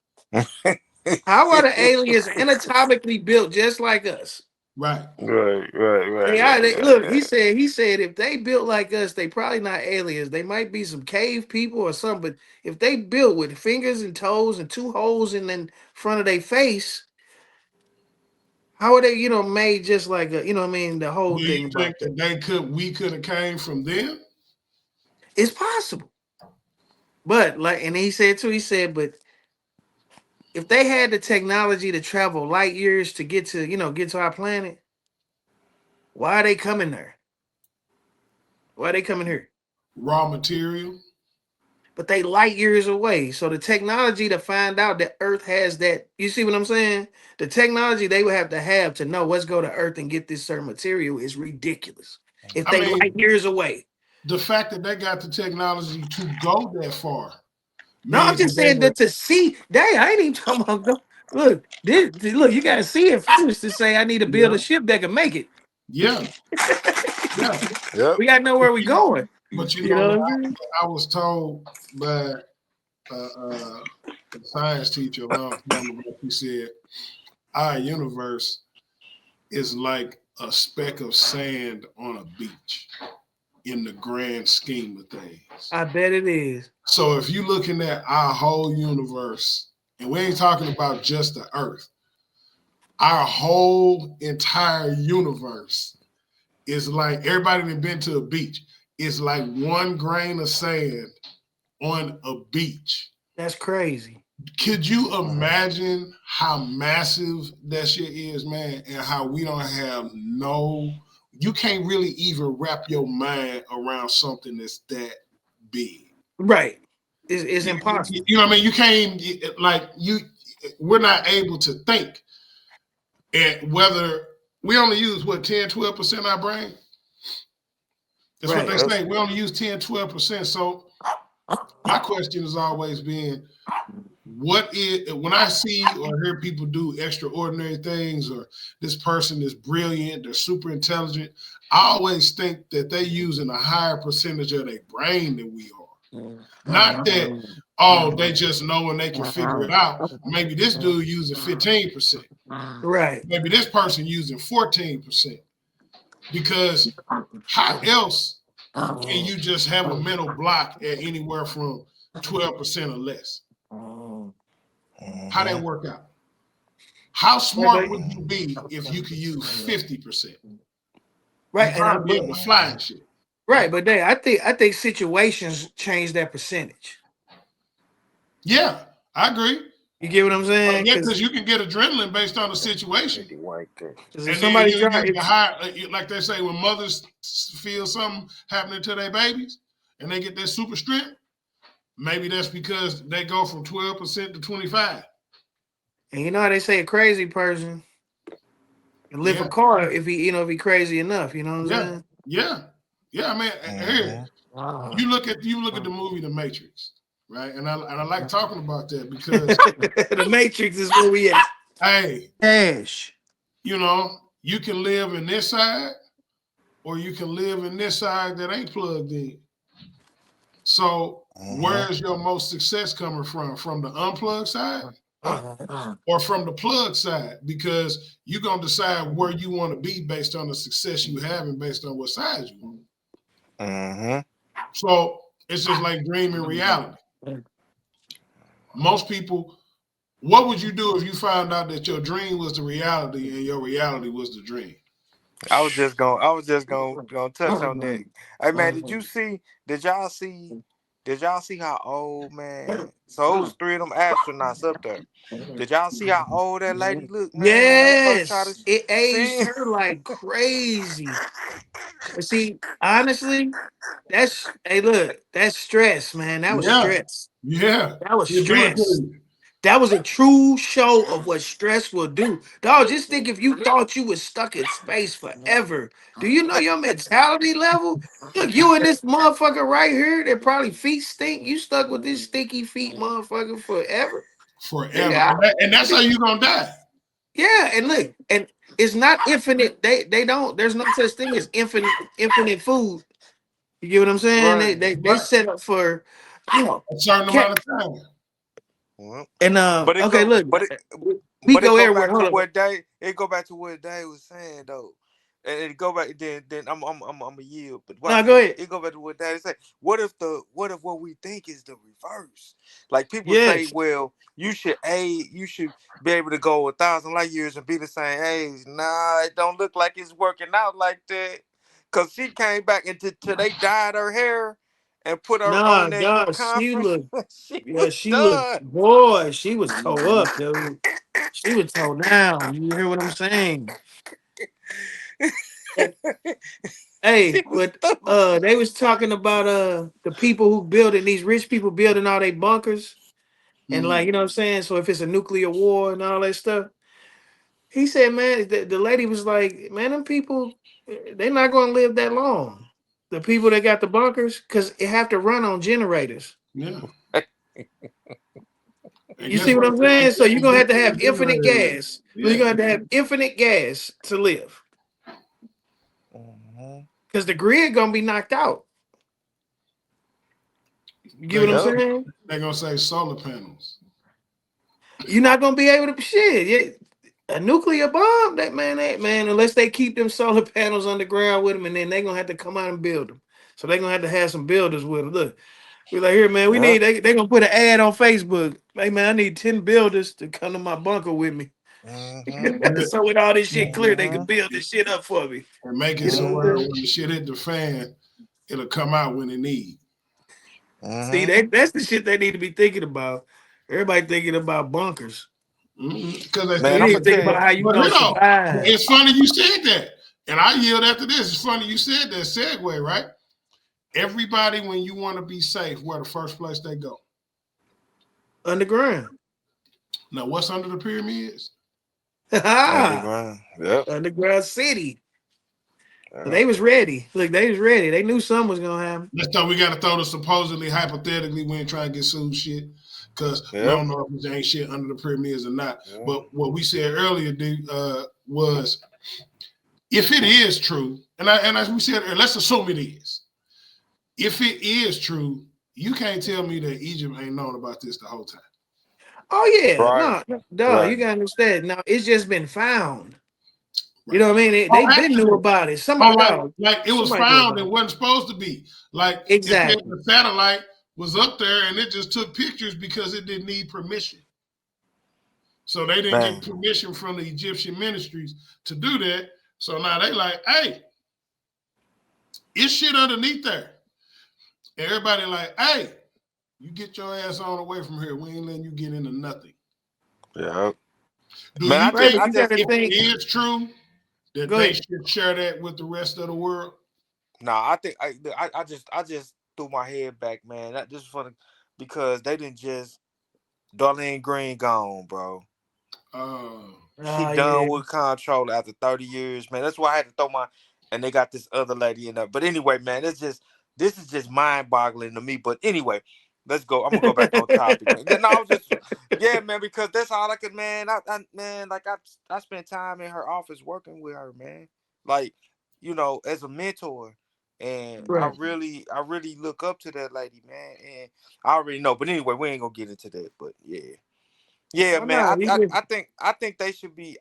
How are the aliens anatomically built just like us?" Right. Look, Right. he said if they built like us, they probably not aliens. They might be some cave people or something. But if they built with fingers and toes and two holes in the front of their face, how are they, made just like what I mean, the whole Do you thing think about that. that we could have came from them? It's possible. But like and he said too, but if they had the technology to travel light years to get to our planet, why are they coming there? Why are they coming here? Raw material. but they light years away. So the technology to find out that Earth has that, you see what I'm saying? The technology they would have to know let's go to Earth and get this certain material is ridiculous. If I they mean, light years away. the fact that they got the technology to go that far No, I'm means just that they saying were, that to see. Dang, I ain't even talking about look, look, you gotta see it first to say I need to build yeah, a ship that can make it. yeah, yeah. Yep. We gotta know where we're going. But you You know, know man, what I'm saying? I was told by a science teacher a long time ago. He said, "Our universe is like a speck of sand on a beach in the grand scheme of things." I bet it is. So if you're looking at our whole universe, and we ain't talking about just the Earth, our whole entire universe is like everybody that been to a beach. It's like one grain of sand on a beach. That's crazy. Could you imagine how massive that shit is, man? And how we don't have you can't really even wrap your mind around something that's that big. Right. It's impossible. You know what I mean? You can't, we're not able to think. And whether we only use, 10, 12% of our brain? That's what Right. they say. We only use 10, 12%. So my question has always been, when I see or hear people do extraordinary things, or this person is brilliant, they're super intelligent, I always think that they're using a higher percentage of their brain than we are. Not that, they just know and they can figure it out. Maybe this dude using 15%. Right. Maybe this person using 14%. Because how else can you just have a mental block at anywhere from 12% or less? How that work out? How smart would you be if you could use 50%? Right. You'd probably be able to fly and shit. Right, but I think situations change that percentage. Yeah, I agree. You get what I'm saying? Yeah, because you can get adrenaline based on the situation. Because And if then somebody you get high, like they say, when mothers feel something happening to their babies and they get that super strength, maybe that's because they go from 12% to 25%. And you know how they say a crazy person can lift a car if he crazy enough. You know what I'm saying? Yeah. I mean, here you look at the movie The Matrix, right? And I like talking about that because The Matrix is where we at. Hey, Ash. You can live in this side, or you can live in this side that ain't plugged in. So where's your most success coming from? From the unplugged side or from the plug side? Because you're going to decide where you want to be based on the success you have and based on what side you want. So it's just like dreaming reality. Most people, what would you do if you found out that your dream was the reality and your reality was the dream? I was just gonna touch on that. Hey man, did y'all see how old, man? So it was 3 of them astronauts up there. Did y'all see how old that lady looked, man? When they first tried Yes, it aged her like crazy. But see, honestly, that's stress, man. That was stress. Yeah. That was stress. That was a true show of what stress will do. Dog, just think if you thought you was stuck in space forever. Do you know your mentality level? Look, you and this motherfucker right here that probably feet stink. You stuck with this stinky feet motherfucker forever. Forever. And that's how you gonna die. Yeah, and look, and it's not infinite. They don't, there's no such thing as infinite food. You get what I'm saying? Right. They set up for a certain amount of time. And okay, look, we but go it everywhere. back to what Dave. It go back to what Dave was saying though, and it go back. Then I'm a yield. But No, go ahead. It go back to what Dave said. What if what we think is the reverse? Like people Yes. say, well, you should be able to go 1,000 light years and be the same age. Nah, it don't look like it's working out like that. Cause she came back until they dyed her hair and put her on that she conference. looked. She done. looked. Boy, she was toe up, dude. She was toe down. You hear what I'm saying? Hey, She was but stupid. they was talking about the people who building these rich people building all their bunkers and like Mm. you know what I'm saying. So if it's a nuclear war and all that stuff, he said, man, the lady was like, man, them people they're not gonna live that long. The people that got the bunkers, because it have to run on generators. Yeah. And You guess see what what? I'm saying? So you're And gonna guess have to what have the infinite generator is? gas. You're Yeah. gonna have to have infinite gas to live. Mhm. Because the grid gonna be knocked out. You get They what I'm gonna Yep. saying? they gonna say solar panels. You're not gonna be able to shit. A nuclear bomb, that man, unless they keep them solar panels underground with them, and then they gonna have to come out and build them. So they gonna have to have some builders with them. Look, we're like, here, man, we need Yep. they gonna put an ad on Facebook. Hey man, I need 10 builders to come to my bunker with me. Mhm. So with all this shit clear, they can Mhm. build this shit up for me. And make it You know so what I'm where Mhm. saying? when the shit hit the fan, it'll come out when it need. See, Mhm. that's the shit they need to be thinking about. Everybody thinking about bunkers. Because They Man, I'm need it's to gonna think tell about you. how you but gonna no, survive it's funny you said that. And I yield after this. It's funny you said that segue, right? Everybody, when you want to be safe, where the first place they go. underground. Now, what's under the pyramids? Underground. Yep. Underground city. So Yep. they was ready. Look, they was ready. They knew something was gonna happen. Let's throw we got to throw the supposedly hypothetically we ain't trying to get sued shit because we Yep. don't know if there ain't shit under the pyramids or not. Yep. But what we said earlier, dude, was if it is true, and as we said, let's assume it is. If it is true, you can't tell me that Egypt ain't known about this the whole time. Oh yeah, Right. no, duh. You Right. gotta understand. Now it's just been found. You Right. know what I mean? Oh, They been knew actually, about it. oh, Somebody, like dog. like it was Somebody knew found about and it. wasn't supposed to be. Like it said Exactly. the satellite was up there and it just took pictures because it didn't need permission. So they didn't get Man. permission from the Egyptian ministries to do that. So now they like, hey, it's shit underneath there. Everybody like, hey, you get your ass on away from here. We ain't letting you get into nothing. Yep. Do Man, you Right, think but I you just gotta if it think. is true that Go they ahead. should share that with the rest of the world? Nah, I think I just threw my head back, man. That just funny because they didn't just Darlene Green gone, bro. Uh, She Yeah. done with control after 30 years, man. That's why I had to throw my and they got this other lady in there. But anyway, man, this is just mind boggling to me. But anyway, let's go. I'm gonna go back on topic, man. No, I was just yeah, man, because that's all I could, man. Man, like I spent time in her office working with her, man. Like, as a mentor. And Right. I really look up to that lady, man. And I already know. But anyway, we ain't gonna get into that. But yeah. Yeah, Oh man. no, you just I think they should be.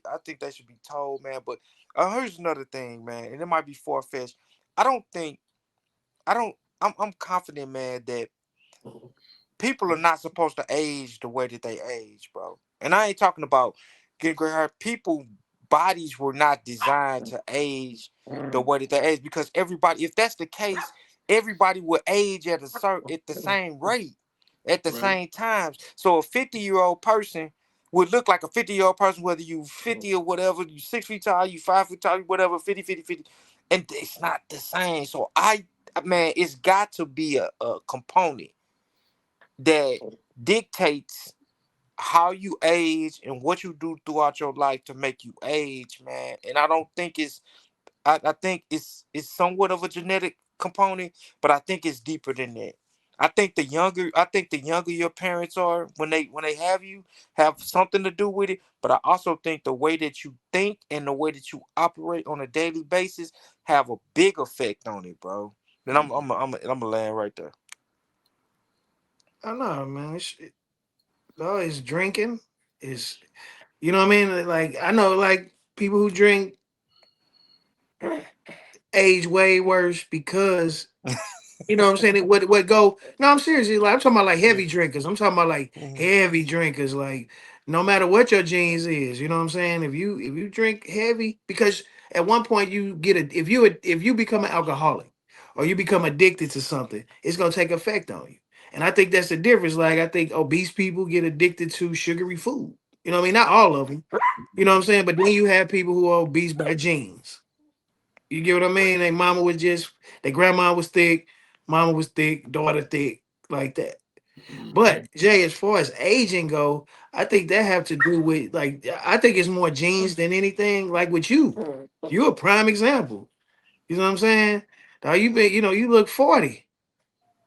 I think they should be told, man. But here's another thing, man, and it might be far fetched. I don't think. I don't. I'm confident, man, that people are not supposed to age the way that they age, bro. And I ain't talking about getting gray hair. People bodies were not designed to age the way that they age because everybody, if that's the case, everybody will age at the same rate at the right. same times. So a 50-year-old person would look like a 50-year-old person, whether you 50 or whatever, you 6 feet tall, you 5 feet tall, whatever, 50, 50, 50. And it's not the same. So man, it's got to be a component that dictates how you age and what you do throughout your life to make you age, man. And I don't think I think it's somewhat of a genetic component, but I think it's deeper than that. I think the younger your parents are when they have something to do with it. But I also think the way that you think and the way that you operate on a daily basis have a big effect on it, bro. Then I'm gonna land right there. I know, man. It's drinking. Is you know what I mean? Like I know, like people who drink age way worse because you know what I'm saying? What go? No, I'm serious. Like I'm talking about like heavy drinkers. I'm talking about like Mhm. heavy drinkers. Like no matter what your genes is, you know what I'm saying? If you drink heavy, because at one point you get a if you become an alcoholic or you become addicted to something, it's gonna take effect on you. And I think that's the difference. Like I think obese people get addicted to sugary food. You know what I mean? Not all of them. You know what I'm saying? But then you have people who are obese by genes. You get what I mean? Their mama was just, their grandma was thick, mama was thick, daughter thick, like that. But Jay, as far as aging go, I think that have to do with like I think it's more genes than anything. Like with you, you're a prime example. You know what I'm saying? Now you been, you look 40.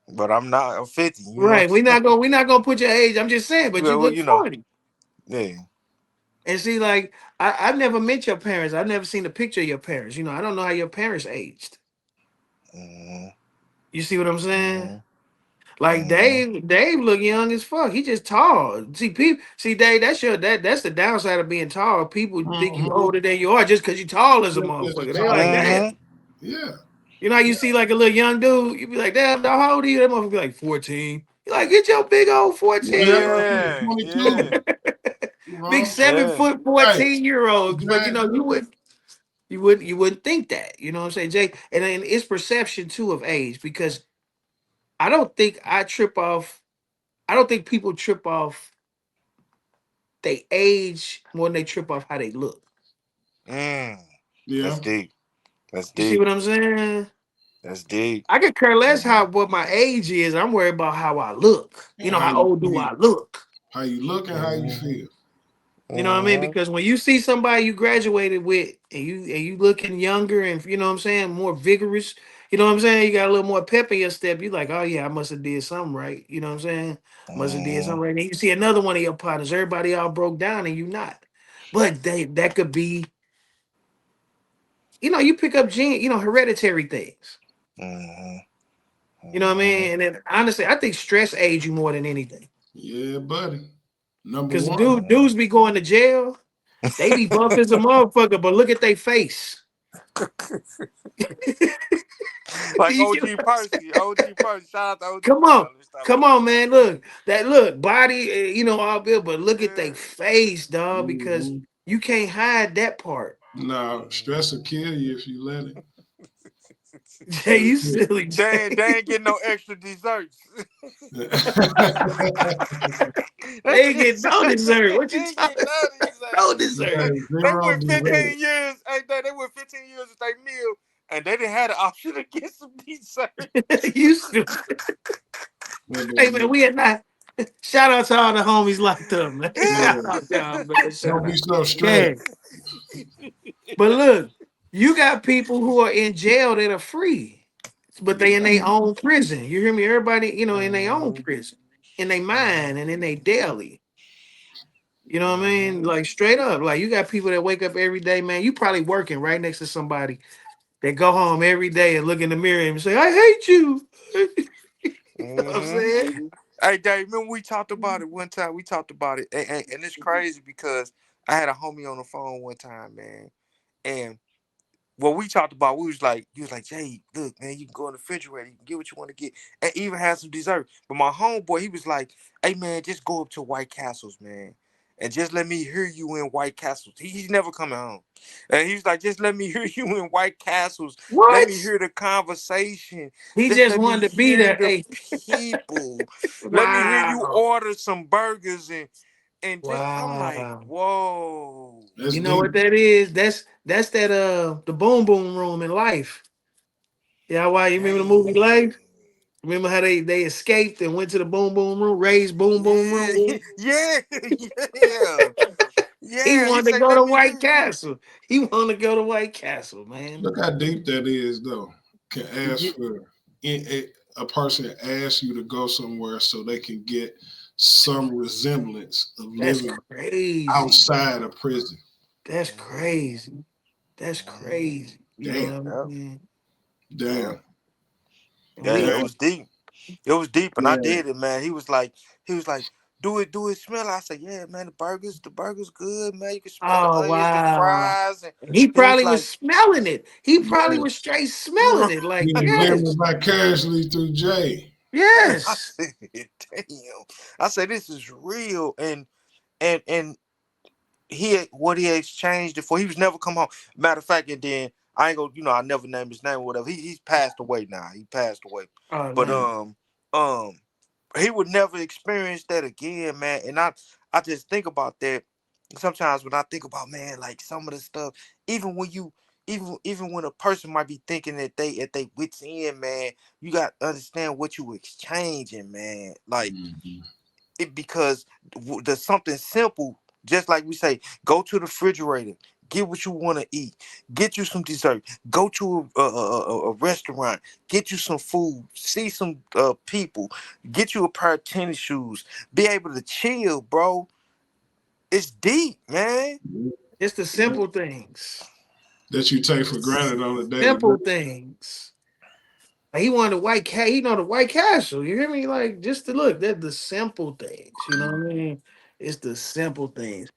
But I'm not. I'm 50. You know. Right. We're not gonna put your age. I'm just saying, but you Well, look 40. Yeah. And see, like, I've never met your parents. I've never seen a picture of your parents. I don't know how your parents aged. Mm-hmm. You see what I'm saying? Mm-hmm. Like Mm-hmm. Dave look young as fuck. He just tall. See, Dave, that's the downside of being tall. People think you older than you are just because you tall as a motherfucker. They're like, damn. Mm-hmm. Yeah. You know how you see like a little young dude, you be like, damn, dog, how old are you? That motherfucker be like 14. You like, get your big old 14 Yeah. year old. Yeah. 22. Yeah. Big seven Yeah. foot Hey, 14-year-olds. But Jack, you wouldn't think that. You know what I'm saying, Jay? And then it's perception too of age because I don't think I don't think people trip off they age more than they trip off how they look. Mm. yeah. That's deep. That's You see deep. what I'm saying? That's deep. I could care less what my age is. I'm worried about how I look. How How you old do feel. I look? How you look and how you Mm-hmm. feel. You know what I mean? Mm-hmm. Because when you see somebody you graduated with and you looking younger and you know what I'm saying, more vigorous, you know what I'm saying? You got a little more pep in your step. You like, oh yeah, I must have did something right. You know what I'm saying? Must have did something Mm-hmm. right. And you see another one of your partners, everybody all broke down and you not. But that could be, you pick up hereditary things. Mm-hmm. You know what I Mm-hmm. mean? And then honestly, I think stress aids you more than anything. Yeah, buddy. Number Because one. dudes be going to jail, they be buff as a motherfucker, but look at their face. Like You get what OG I'm saying? Percy. OG Percy. Shout out to OG. Come No, on. let me stop. Let Come me on, stop. man. Look body, all good, but look at their Yeah. face, dog, because Mm-hmm. you can't hide that part. Nah, stress will kill you if you let it. Jay, you silly, They Jay. ain't getting no extra desserts. That They ain't shit get no said dessert. What they you ain't getting talking no about? No desserts. dessert. They Zero went dessert. 15 years. Hey, they went 15 years with their meal, and they didn't have the option to get some dessert. You stupid. Hey man, we had not. Shout out to all the homies locked up, man. Yeah. Shout out y'all, man. Don't Shout be out. so stressed. Yeah. But look, you got people who are in jail that are free, but they in Yeah. their own prison. You hear me? Everybody, in their own Mhm, prison, in their mind and in their daily. You know what I mean? mhm, Like straight up. Like you got people that wake up every day, man. You probably working right next to somebody that go home every day and look in the mirror and say, "I hate you." You know what I'm mhm. saying? Hey, Dave, remember we talked about it one time? We talked about it, and it's crazy because I had a homie on the phone one time, man, and what we talked about, he was like, Jay, look, man, you can go in the refrigerator, you can get what you want to get, and even have some dessert. But my homeboy, he was like, hey, man, just go up to White Castles, man, and just let me hear you in White Castles. He's never coming home. And he was like, just let me hear you in White Castles. Let me What? hear the conversation. He Just just let me wanted to be hear there. the Hey, people. Let me hear you wow. order some burgers and just, I'm like, Wow. whoa. That's You know deep. what that is? That's that the boom boom room in Life. Yeah, why you remember the movie Dang. Life? Remember how they escaped and went to the boom boom room, Ray's boom boom Yeah, room? yeah, yeah, He yeah. He wanted to say, go "Let to me White hear you." Castle. He wanted to go to White Castle, man. Look how deep that is, though. Can You ask get- for a person asks you to go somewhere so they can get some resemblance of That's living crazy. outside of prison. That's Mhm, crazy. That's mhm. crazy. You know Damn, what I Yep, mean? yep. damn, And Yeah, it damn, was deep. It was deep, and I damn. did it, man. He was like, do it, smell. I said, yeah, man, the burgers good, man. You can smell the oh onions, the wow. fries, and He he was probably was like, smelling it. He probably Yeah. was straight smelling it. He Like, was living yes, vicariously through Jay. I yes. said, damn. I said, this is real, and what he exchanged it for. He was never come home. Matter of fact, and then I ain't gonna, I never named his name or whatever. He's passed away now. He passed away. Oh But man. um he would never experience that again, man. And I just think about that sometimes when I think about, man, like some of the stuff, even when even when a person might be thinking that they at they wits end, man, you got to understand what you exchanging, man. Like it because there's something simple, just like we say, go to the refrigerator, get what you want to eat, get you some dessert, go to a restaurant, get you some food, see some people, get you a pair of tennis shoes, be able to chill, bro. It's deep, man. It's the simple things. that you take for granted on a daily Simple basis. things. Like he wanted the White Cat. He know the White Castle. You hear me? Like just to look. They're the simple things. You know what I mean? It's the simple things.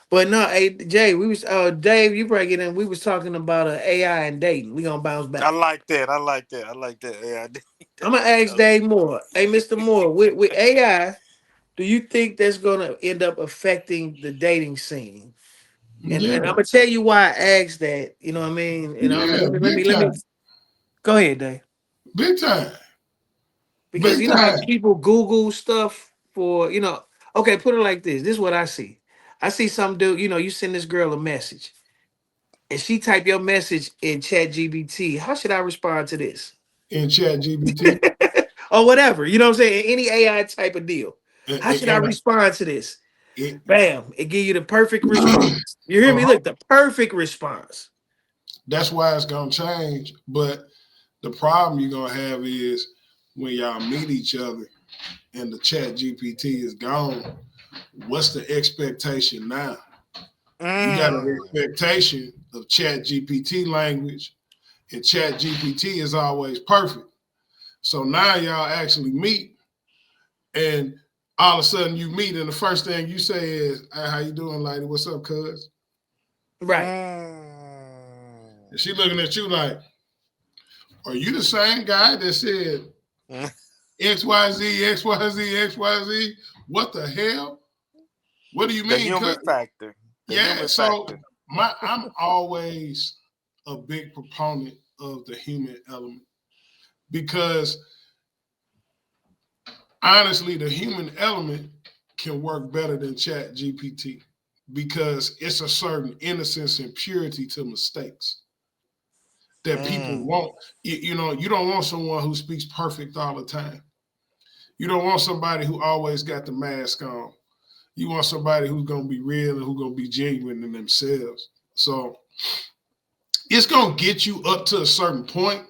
But no, hey Jay, we was Dave, you probably get in. We was talking about AI and dating. We gonna bounce I back. like that. I like that. I like that. Yeah, I'm gonna ask Dave Moore. Hey, Mr. Moore, with AI, do you think that's gonna end up affecting the dating scene? And Yeah, I'm gonna tell you why I asked that. You know what I mean? And yeah, big let me time, go ahead, Dave. big time, Because big you know how time. people Google stuff for, okay, put it like this. This is what I see. I see some dude, you send this girl a message and she type your message in chat GBT. How should I respond to this? In Chat GBT, Or whatever. You know what I'm saying? Any AI type of deal. How should I and respond to this? it, Bam. It give you the perfect response. You hear me? uh-huh. Look, the perfect response. That's why it's gonna change. But the problem you're gonna have is when y'all meet each other and the Chat GPT is gone. What's the expectation now? You got an Mm. expectation of Chat GPT language, and Chat GPT is always perfect. So now y'all actually meet, and all of a sudden you meet, and the first thing you say is, "Hey, how you doing, lady? What's up, cuz?" Right. And she looking at you like, "Are you the same guy that said Mm. XYZ, XYZ, XYZ? What the hell? What do you The mean, human cuz?" factor. The Yeah, human so factor. I'm always a big proponent of the human element because honestly, the human element can work better than Chat GPT because it's a certain innocence and purity to mistakes that people Mm. want. You don't want someone who speaks perfect all the time. You don't want somebody who always got the mask on. You want somebody who's gonna be real and who's gonna be genuine in themselves. So it's gonna get you up to a certain point,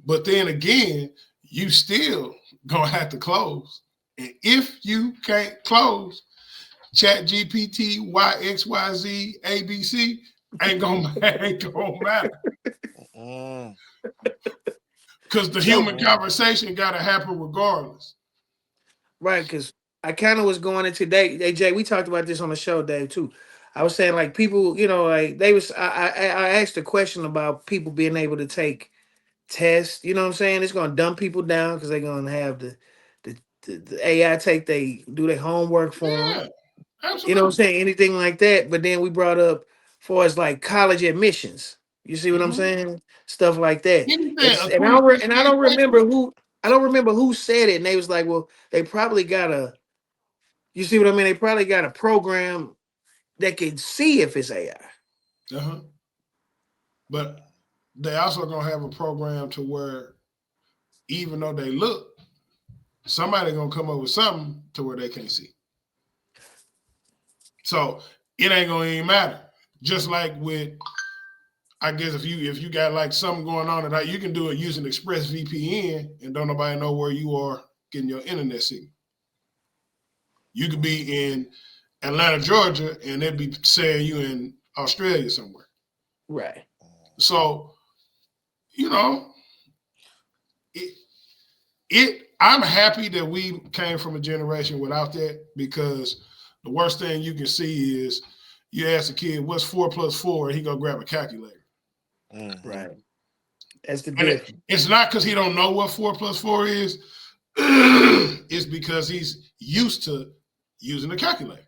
but then again, you still gonna have to close. And if you can't close, Chat GPT, YXYZ, ABC ain't gonna matter. Mm. Because the So human Mm. conversation gotta happen regardless. right, because I kind of was going into Dave. Hey Jay, we talked about this on the show, Dave, too. I was saying like people, like they was. I asked a question about people being able to take tests. You know what I'm saying? It's gonna dumb people down because they're gonna have the AI they do their homework for them. Yeah, You know what I'm absolutely. saying? Anything like that. But then we brought up for as like college admissions. You see what I'm Mm-hmm. saying? Stuff like that. Anything, a And I don't 20% remember who said it. And they was like, well, they probably got a. You see what I mean? They probably got a program that can see if it's AI. uh-huh. But they also gonna have a program to where even though they look, somebody gonna come up with something to where they can't see. So it ain't gonna even matter. Just like with, I guess if you got like something going on that you can do it using Express VPN and don't nobody know where you are getting your internet signal. You could be in Atlanta, Georgia, and they'd be saying you in Australia somewhere. Right. So, you know, it, I'm happy that we came from a generation without that because the worst thing you can see is you ask a kid, what's 4 plus 4? And he gonna grab a calculator. Mm. Right. That's the And difference. it's not because he don't know what 4 plus 4 is. It's because he's used to using a calculator.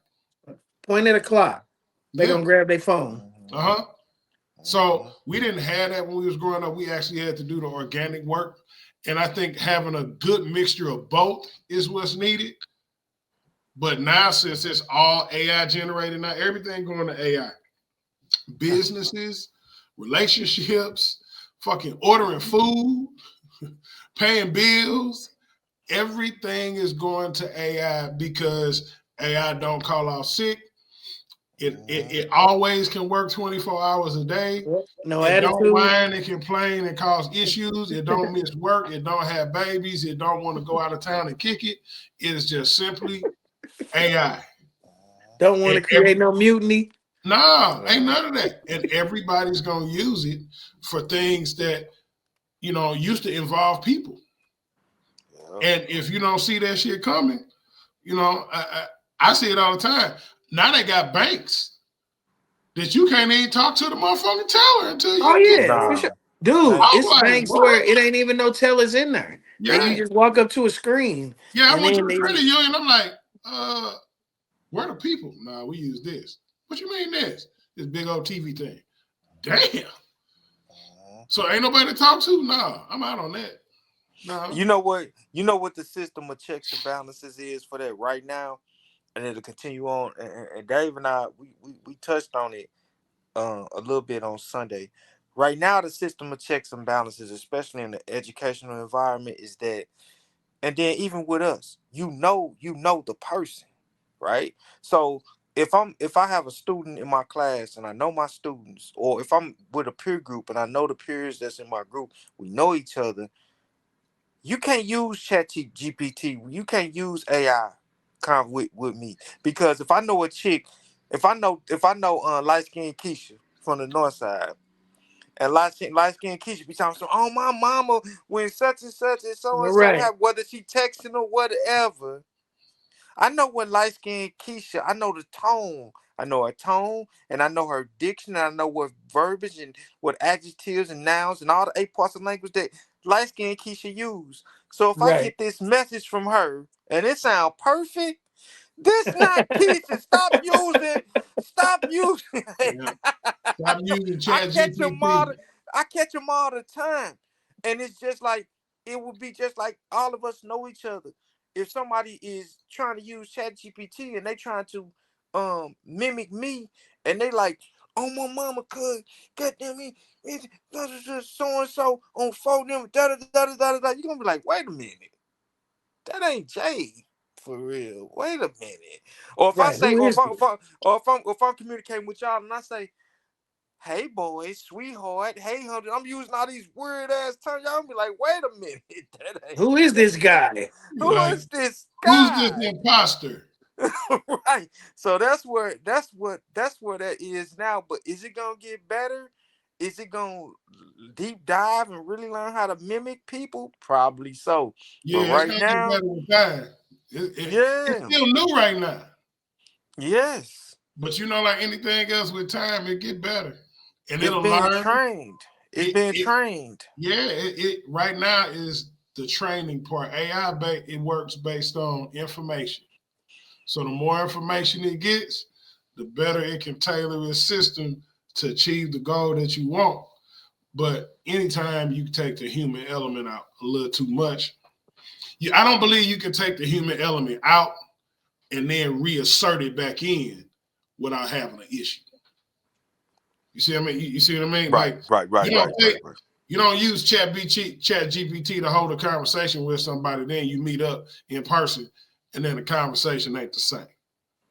Point at a clock. They Yeah. gonna grab their phone. Uh-huh. So we didn't have that when we was growing up. We actually had to do the organic work. And I think having a good mixture of both is what's needed. But now, since it's all AI generated, now everything going to AI. Businesses, relationships, fucking ordering food, paying bills. Everything is going to AI because AI don't call off sick. It always can work 24 hours a day. No It don't attitude. whine and complain and cause issues. It don't miss work. It don't have babies. It don't want to go out of town and kick it. It is just simply AI. Don't want to And create no mutiny. no, ain't none of that. And everybody's gonna use it for things that used to involve people. And if you don't see that shit coming, I see it all the time. Now they got banks that you can't even talk to the motherfucking teller until you get for sure. Dude, it's like, banks what? where it ain't even no tellers in there. Yeah. You just walk up to a screen. Yeah, I went to the credit union. I'm like, where the people? Nah, we use this. What you mean this? This big old TV thing. Damn. So ain't nobody to talk to? Nah, I'm out on that. No. You know what? You know what the system of checks and balances is for that right now, and it'll continue on. And Dave and I, we touched on it a little bit on Sunday. Right now, the system of checks and balances, especially in the educational environment, is that, and then even with us, you know the person, right? So if I have a student in my class and I know my students, or if I'm with a peer group and I know the peers that's in my group, we know each other. You can't use ChatGPT. You can't use AI with me, because if I know a chick, if I know light skinned Keisha from the north side, and light skinned Keisha be talking, so oh my mama when such and so Right. have, whether she texting or whatever. I know when light skinned Keisha, I know the tone. I know her tone, and I know her diction, and I know what verbiage and what adjectives and nouns and all the 8 parts of language that light skinned Keisha use. So if I Right. get this message from her and it sounds perfect, this not Keisha. Stop using. Yeah. Stop using I catch them all. ChatGPT. I catch them all the time, and it's just like it would be just like all of us know each other. If somebody is trying to use ChatGPT and they trying to mimic me, and they like, oh my mama, cuz goddamn it, it's so and so on phone them da da da da da da. You gonna be like, wait a minute, that ain't Jay. For real. Wait a minute. Or if I Right. say, Who is this? if I'm communicating with y'all and I say, hey boy, sweetheart, hey honey, I'm using all these weird ass terms. Y'all be like, wait a minute, that ain't Who is this guy? who Like, is this who's this guy? imposter? Right. So that's where that is now. But is it gonna get better? Is it gonna deep dive and really learn how to mimic people? Probably so. But Yeah, it's right gonna get now, better with time. It's yeah, still new right now. yes, But like anything else with time, it get better. And it's it'll being learn. trained. It's being trained. It right now is the training part. AI it works based on information. So the more information it gets, the better it can tailor its system to achieve the goal that you want. But anytime you take the human element out a little too much, I don't believe you can take the human element out and then reassert it back in without having an issue. You see what I mean? You see what I mean? Right, Like right, right, you don't right, take, right, right. you don't use ChatGPT to hold a conversation with somebody. Then you meet up in person, and then the conversation ain't the same.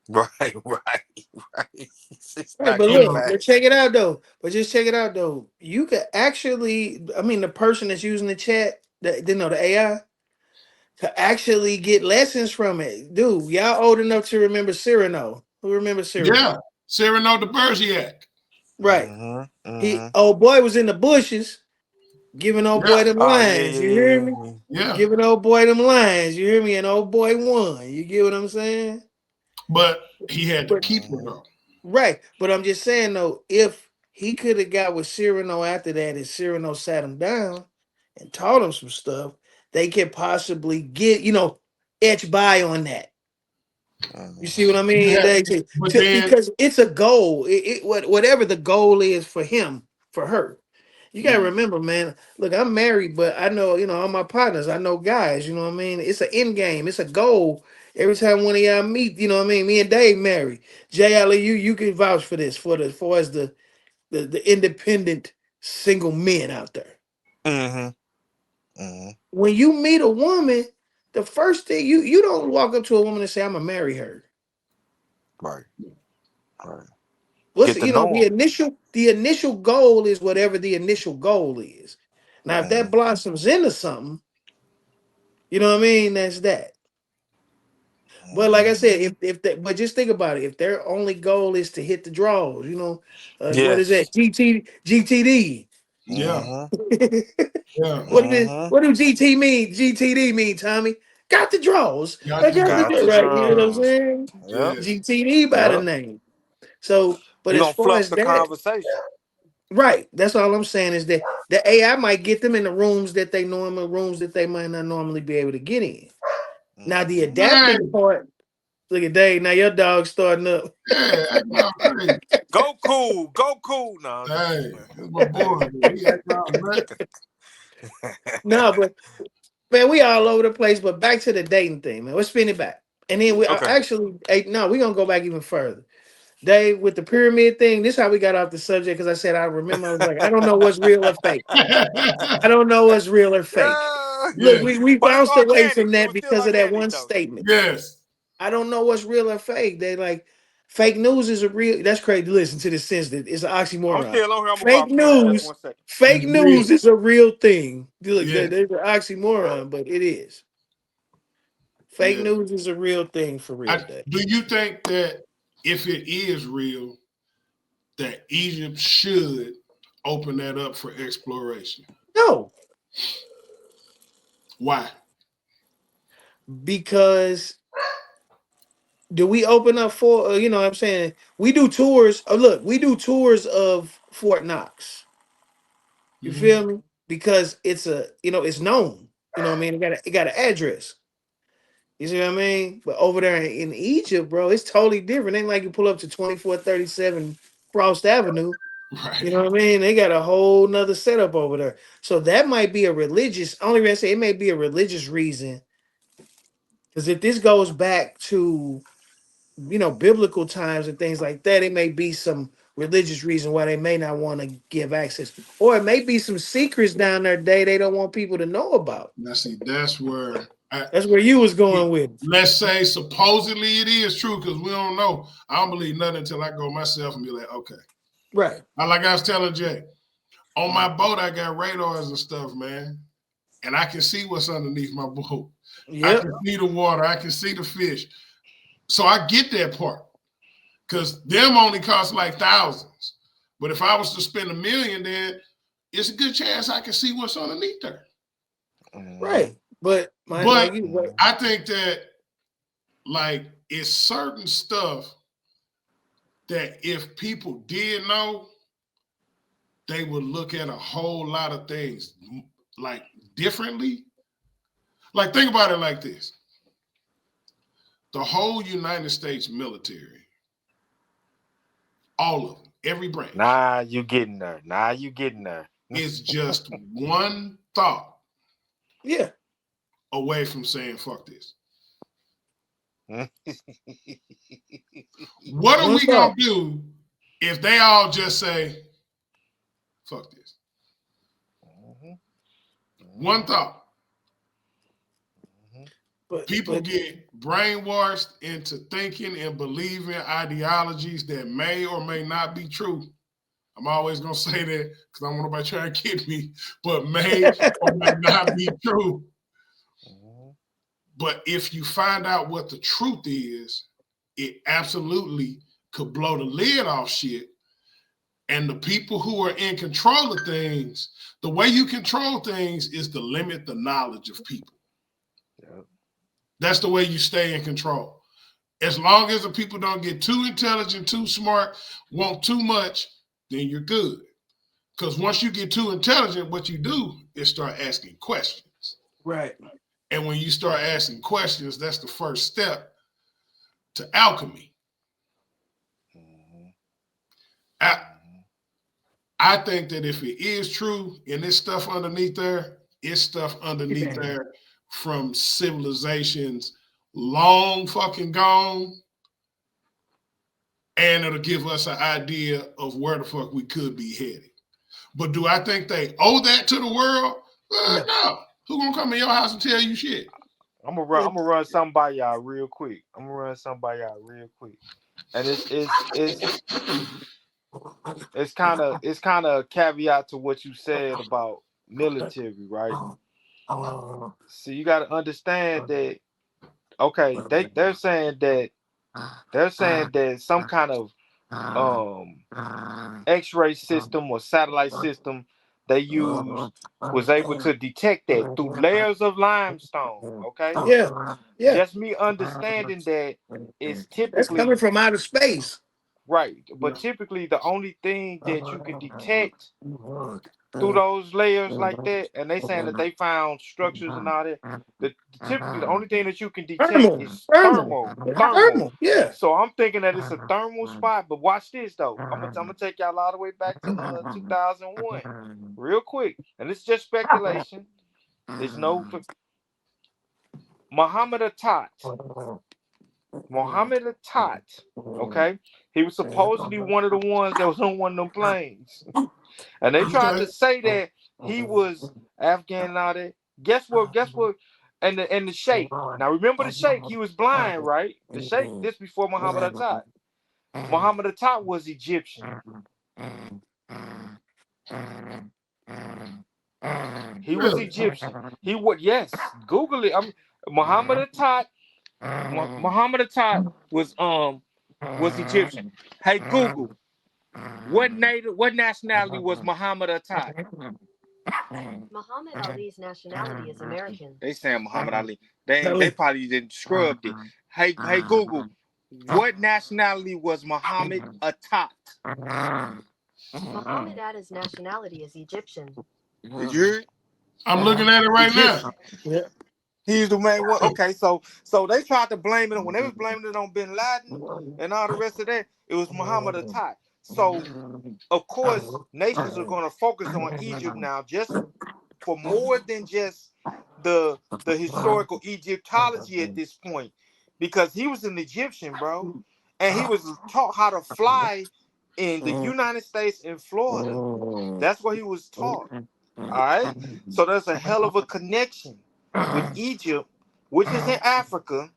Right, right, right. It's Right, not but You gonna know, look, but match. check it out though. But just check it out though. You could actually, I mean, the person that's using the chat, the AI, to actually get lessons from it. Dude, y'all old enough to remember Cyrano. Who remembers Cyrano? yeah, Cyrano de Bergerac. Right. Mm-hmm, He mm-hmm. old boy was in the bushes giving old Yeah, boy them Oh yeah, lines. yeah, You yeah, hear yeah, me? yeah. yeah. Giving old boy them lines. You hear me? And old boy won. You get what I'm saying? But he had to But keep her Mm-hmm. though. right. But I'm just saying though, if he could have got with Cyrano after that and Cyrano sat him down and taught him some stuff, they could possibly get, etch by on that. You see what I You mean? have, but then Because it's a goal. Whatever the goal is for him, for her. You gotta remember, man. Look, I'm married, but I know, all my partners. I know guys. You know what I mean? It's an end game. It's a goal. Every time one of y'all meet, you know what I mean. Me and Dave married. Jay Ali, you can vouch for this. For as the the independent single men out there. When you meet a woman, the first thing you don't walk up to a woman and say, "I'm gonna marry her." Right. Right. What's Get to you know know them. the initial goal is whatever the initial goal is. Now, if that blossoms into something, you know what I mean. That's that. But like I said, if that, but just think about it. If their only goal is to hit the draws, what is that? Yes. GTD. Yeah. Yeah. What do GT mean? GTD mean, Tommy? Got the draws. Got I the got the Got draws. the draws. Right. You know what I'm draws. saying? Yep. Yes. GTD by the Yep. name. So, but You as gonna far fluff as the that, conversation. right. That's all I'm saying is that the AI might get them in the rooms that they might not normally be able to get in. Now the Hey, adapting part. Look at Dave. Now your dog's starting up. yeah, acting all crazy. Go cool. Go cool. No, I'm just Hey, that's my boy. He acting all nuts. No, but man, we all over the place. But back to the dating thing, man. Let's spin it back. And then we are Okay. actually, no, we're gonna go back even further. Dave, with the pyramid thing, this is how we got off the subject because I said I remember I was like, I don't know what's real or fake. I don't know what's real or fake. Yeah. Look, Yes. we But it's bounced away organic. from It that was still because of that organic one though. statement. Yes. I don't know what's real or fake. They like fake news is a real. That's crazy. Listen to the sense that it's an I'm oxymoron. still on here. I'm gonna Fake pop in just news, 1 second. fake It's real. news is a real thing. Look, Yes. there's an oxymoron, but it is. Fake Yes. news is a real thing for real, Dave. Do you think that if it is real, that Egypt should open that up for exploration? No, Why? because do we open up for? What I'm saying we do tours. Look, we do tours of Fort Knox. You Mm-hmm. feel me? Because it's it's known. You know what I mean? It got an address. You see what I mean? But over there in Egypt, bro, it's totally different. Ain't like you pull up to 2437 Frost Avenue. Right. You know what I mean? They got a whole nother setup over there. So that might be a religious, only reason I say it may be a religious reason. Because if this goes back to, biblical times and things like that, it may be some religious reason why they may not want to give access. Or it may be some secrets down there they don't want people to know about. Now, see, that's where That's where you was going with it. let's say supposedly it is true because we don't know. I don't believe nothing until I go myself and be like, okay. Right. Like I was telling Jay, on my boat, I got radars and stuff, man. And I can see what's underneath my boat. Yep. I can see the water. I can see the fish. So I get that part. Because them only cost like thousands. But if I was to spend $1 million, then it's a good chance I can see what's underneath there. Right. But I think that like it's certain stuff that if people did know, they would look at a whole lot of things like differently. Like think about it like this. The whole United States military, all of them, every branch. Nah, you getting there. It's just one thought yeah. away from saying fuck this. What are we gonna do if they all just say fuck this? One thought. But people get brainwashed into thinking and believing ideologies that may or may not be true. I'm always going to say that because I don't want nobody trying to kid me, but may or may not be true. But if you find out what the truth is, it absolutely could blow the lid off shit. And the people who are in control of things, the way you control things is to limit the knowledge of people. Yep. That's the way you stay in control. As long as the people don't get too intelligent, too smart, want too much, then you're good. Because once you get too intelligent, what you do is start asking questions. Right. And when you start asking questions, that's the first step to alchemy. I think that if it is true and this stuff underneath there, it's stuff underneath there from civilizations long fucking gone and it'll give us an idea of where the fuck we could be headed. But do I think they owe that to the world? No. Who gonna come in your house and tell you shit? I'm gonna run something by y'all real quick. And it's kind of a caveat to what you said about military, right? So you got to understand that. Okay, they're saying that some kind of X-ray system or satellite system they used was able to detect that through layers of limestone. Okay, Yeah. just me understanding that it's That's coming typically from outer space. right, but typically the only thing that you can detect through those layers like that, and they saying that they found structures and all that. Typically the only thing that you can detect is thermal. Yeah. So I'm thinking that it's a thermal spot. But watch this though. I'm gonna take y'all all the way back to 2001, real quick, and it's just speculation. There's no Muhammad Atat. Okay, he was supposedly one of the ones that was on one of them planes. And they tried to say that he was Afghan and all that. Guess what? And the Sheikh. Now remember the Sheikh, he was blind, right? The Sheikh, this before Muhammad Atat. Muhammad Atat was Egyptian. He was Egyptian. He would Google it. Muhammad Atat. Muhammad Atat was Egyptian. Hey Google, what nationality was Muhammad Atat? Muhammad Ali's nationality is American. They saying Muhammad Ali. They probably didn't scrubbed it. Hey Google, what nationality was Muhammad Atat? Muhammad Atta's nationality is Egyptian. Did you hear it? I'm looking at it right now. Yeah. He's the main one. Okay, so they tried to blame it when they was blaming it on Bin Laden and all the rest of that. It was Muhammad Atat. So of course, nations are going to focus on Egypt now, just for more than just the historical Egyptology at this point, because he was an Egyptian, bro, and he was taught how to fly in the United States and Florida. That's what he was taught. All right, so there's a hell of a connection with Egypt, which is in Africa,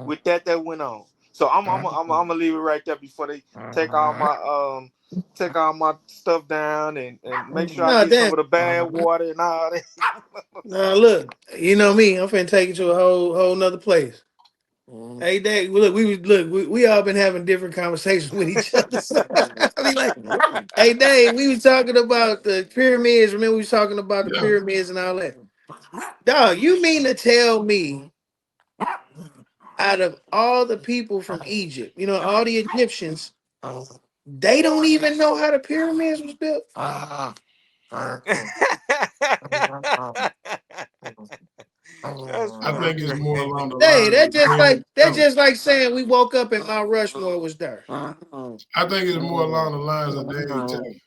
with that went on. So I'm gonna leave it right there before they take all my stuff down and make sure I get some of the bad water and all that. Now look, you know me, I'm finna take you to a whole nother place. Hey Dave, we all been having different conversations with each other. So, I mean, like, hey Dave, we was talking about the pyramids. Remember we was talking about the pyramids and all that. Dog, you mean to tell me out of all the people from Egypt, all the Egyptians, they don't even know how the pyramids was built? I think it's more along the Hey, lines. that's just like saying we woke up and Mount Rushmore was there. I think it's more along the lines of they ain't telling.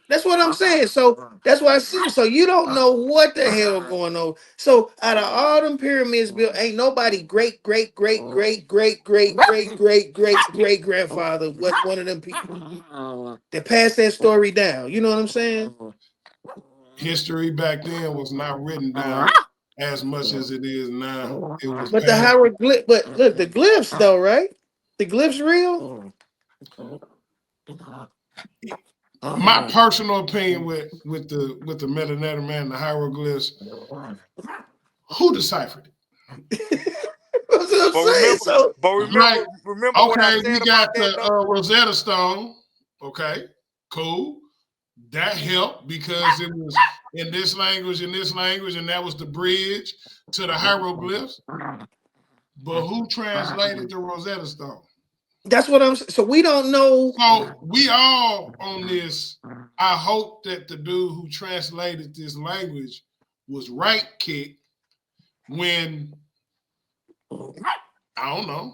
That's what I'm saying. So that's why I said. So you don't know what the hell going on. So out of all them pyramids built, ain't nobody great grandfather was one of them people that passed that story down. You know what I'm saying? History back then was not written down as much as it is now. It was But the hieroglyph, but look, the glyphs though, right? The glyphs real. My personal opinion with the metadata man, the hieroglyphs, who deciphered it? Remember what I said we got about that, the Rosetta Stone. Okay, cool. That helped because it was in this language, and that was the bridge to the hieroglyphs. But who translated the Rosetta Stone? That's what I'm saying. So we don't know. So we all on this. I hope that the dude who translated this language was right kick when I don't know.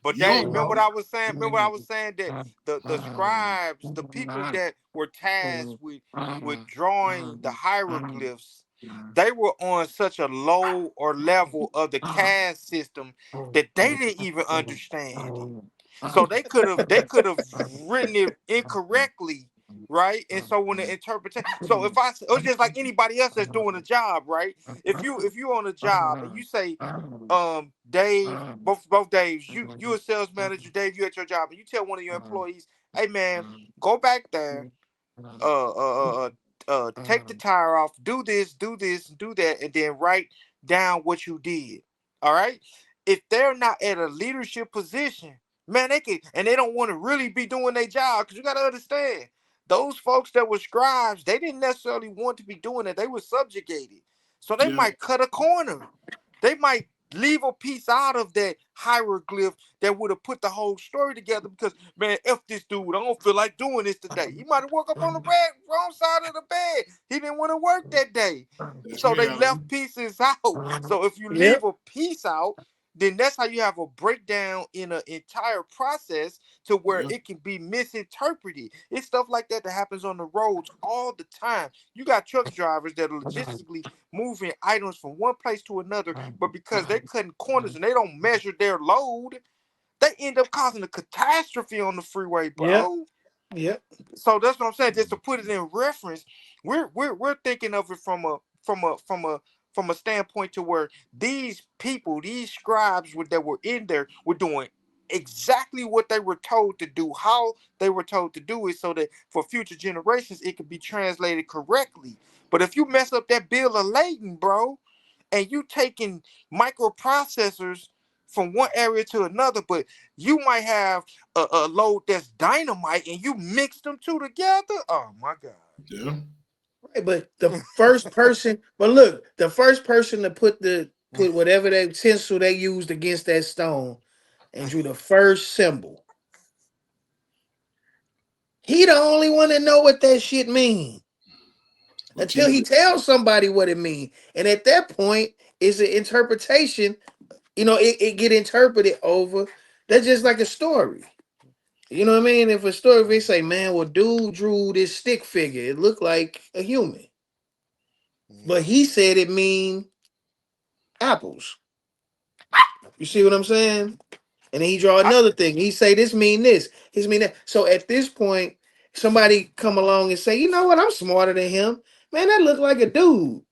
But remember what I was saying? Remember I was saying that the scribes, the people that were tasked with drawing the hieroglyphs, they were on such a low or level of the caste system that they didn't even understand it. So they could have written it incorrectly, right? And so when the interpretation, so if it's just like anybody else that's doing a job, right? If you on a job and you say, Dave, both Daves, you a sales manager, Dave, you at your job, and you tell one of your employees, hey man, go back there, uh, uh, uh, take the tire off, do this, do that, and then write down what you did. All right. If they're not at a leadership position, man, they can, and they don't want to really be doing their job, because you got to understand, those folks that were scribes, they didn't necessarily want to be doing it. They were subjugated, so they Yeah. might cut a corner. They might leave a piece out of that hieroglyph that would have put the whole story together, because man, F this dude, I don't feel like doing this today. He might have woke up on the wrong side of the bed. He didn't want to work that day. That's So me, they Alan. left pieces out. So if you leave Yep. a piece out, then that's how you have a breakdown in an entire process to where Yeah. it can be misinterpreted. It's stuff like that that happens on the roads all the time. You got truck drivers that are logistically moving items from one place to another, but because they're cutting corners and they don't measure their load, they end up causing a catastrophe on the freeway, Yep. bro. Yep. So that's what I'm saying. Just to put it in reference, we're thinking of it from a standpoint to where these people, these scribes that were in there, were doing exactly what they were told to do, how they were told to do it, so that for future generations it could be translated correctly. But if you mess up that bill of lading, bro, and you taking microprocessors from one area to another, but you might have a load that's dynamite and you mix them two together. Oh my god. Yeah. Right, but the first person, but look, the first person to put whatever that tinsel they used against that stone and drew the first symbol, he the only one that know what that shit mean But until you, he tells somebody what it mean. And at that point, it's an interpretation. It get interpreted over. That's just like a story. You know what I mean? If a story, if they say, man, well, dude drew this stick figure. It looked like a human. But he said it mean apples. You see what I'm saying? And then he draw I, another thing. He say this mean this. His mean that. So at this point, somebody come along and say, you know what? I'm smarter than him. Man, that look like a dude.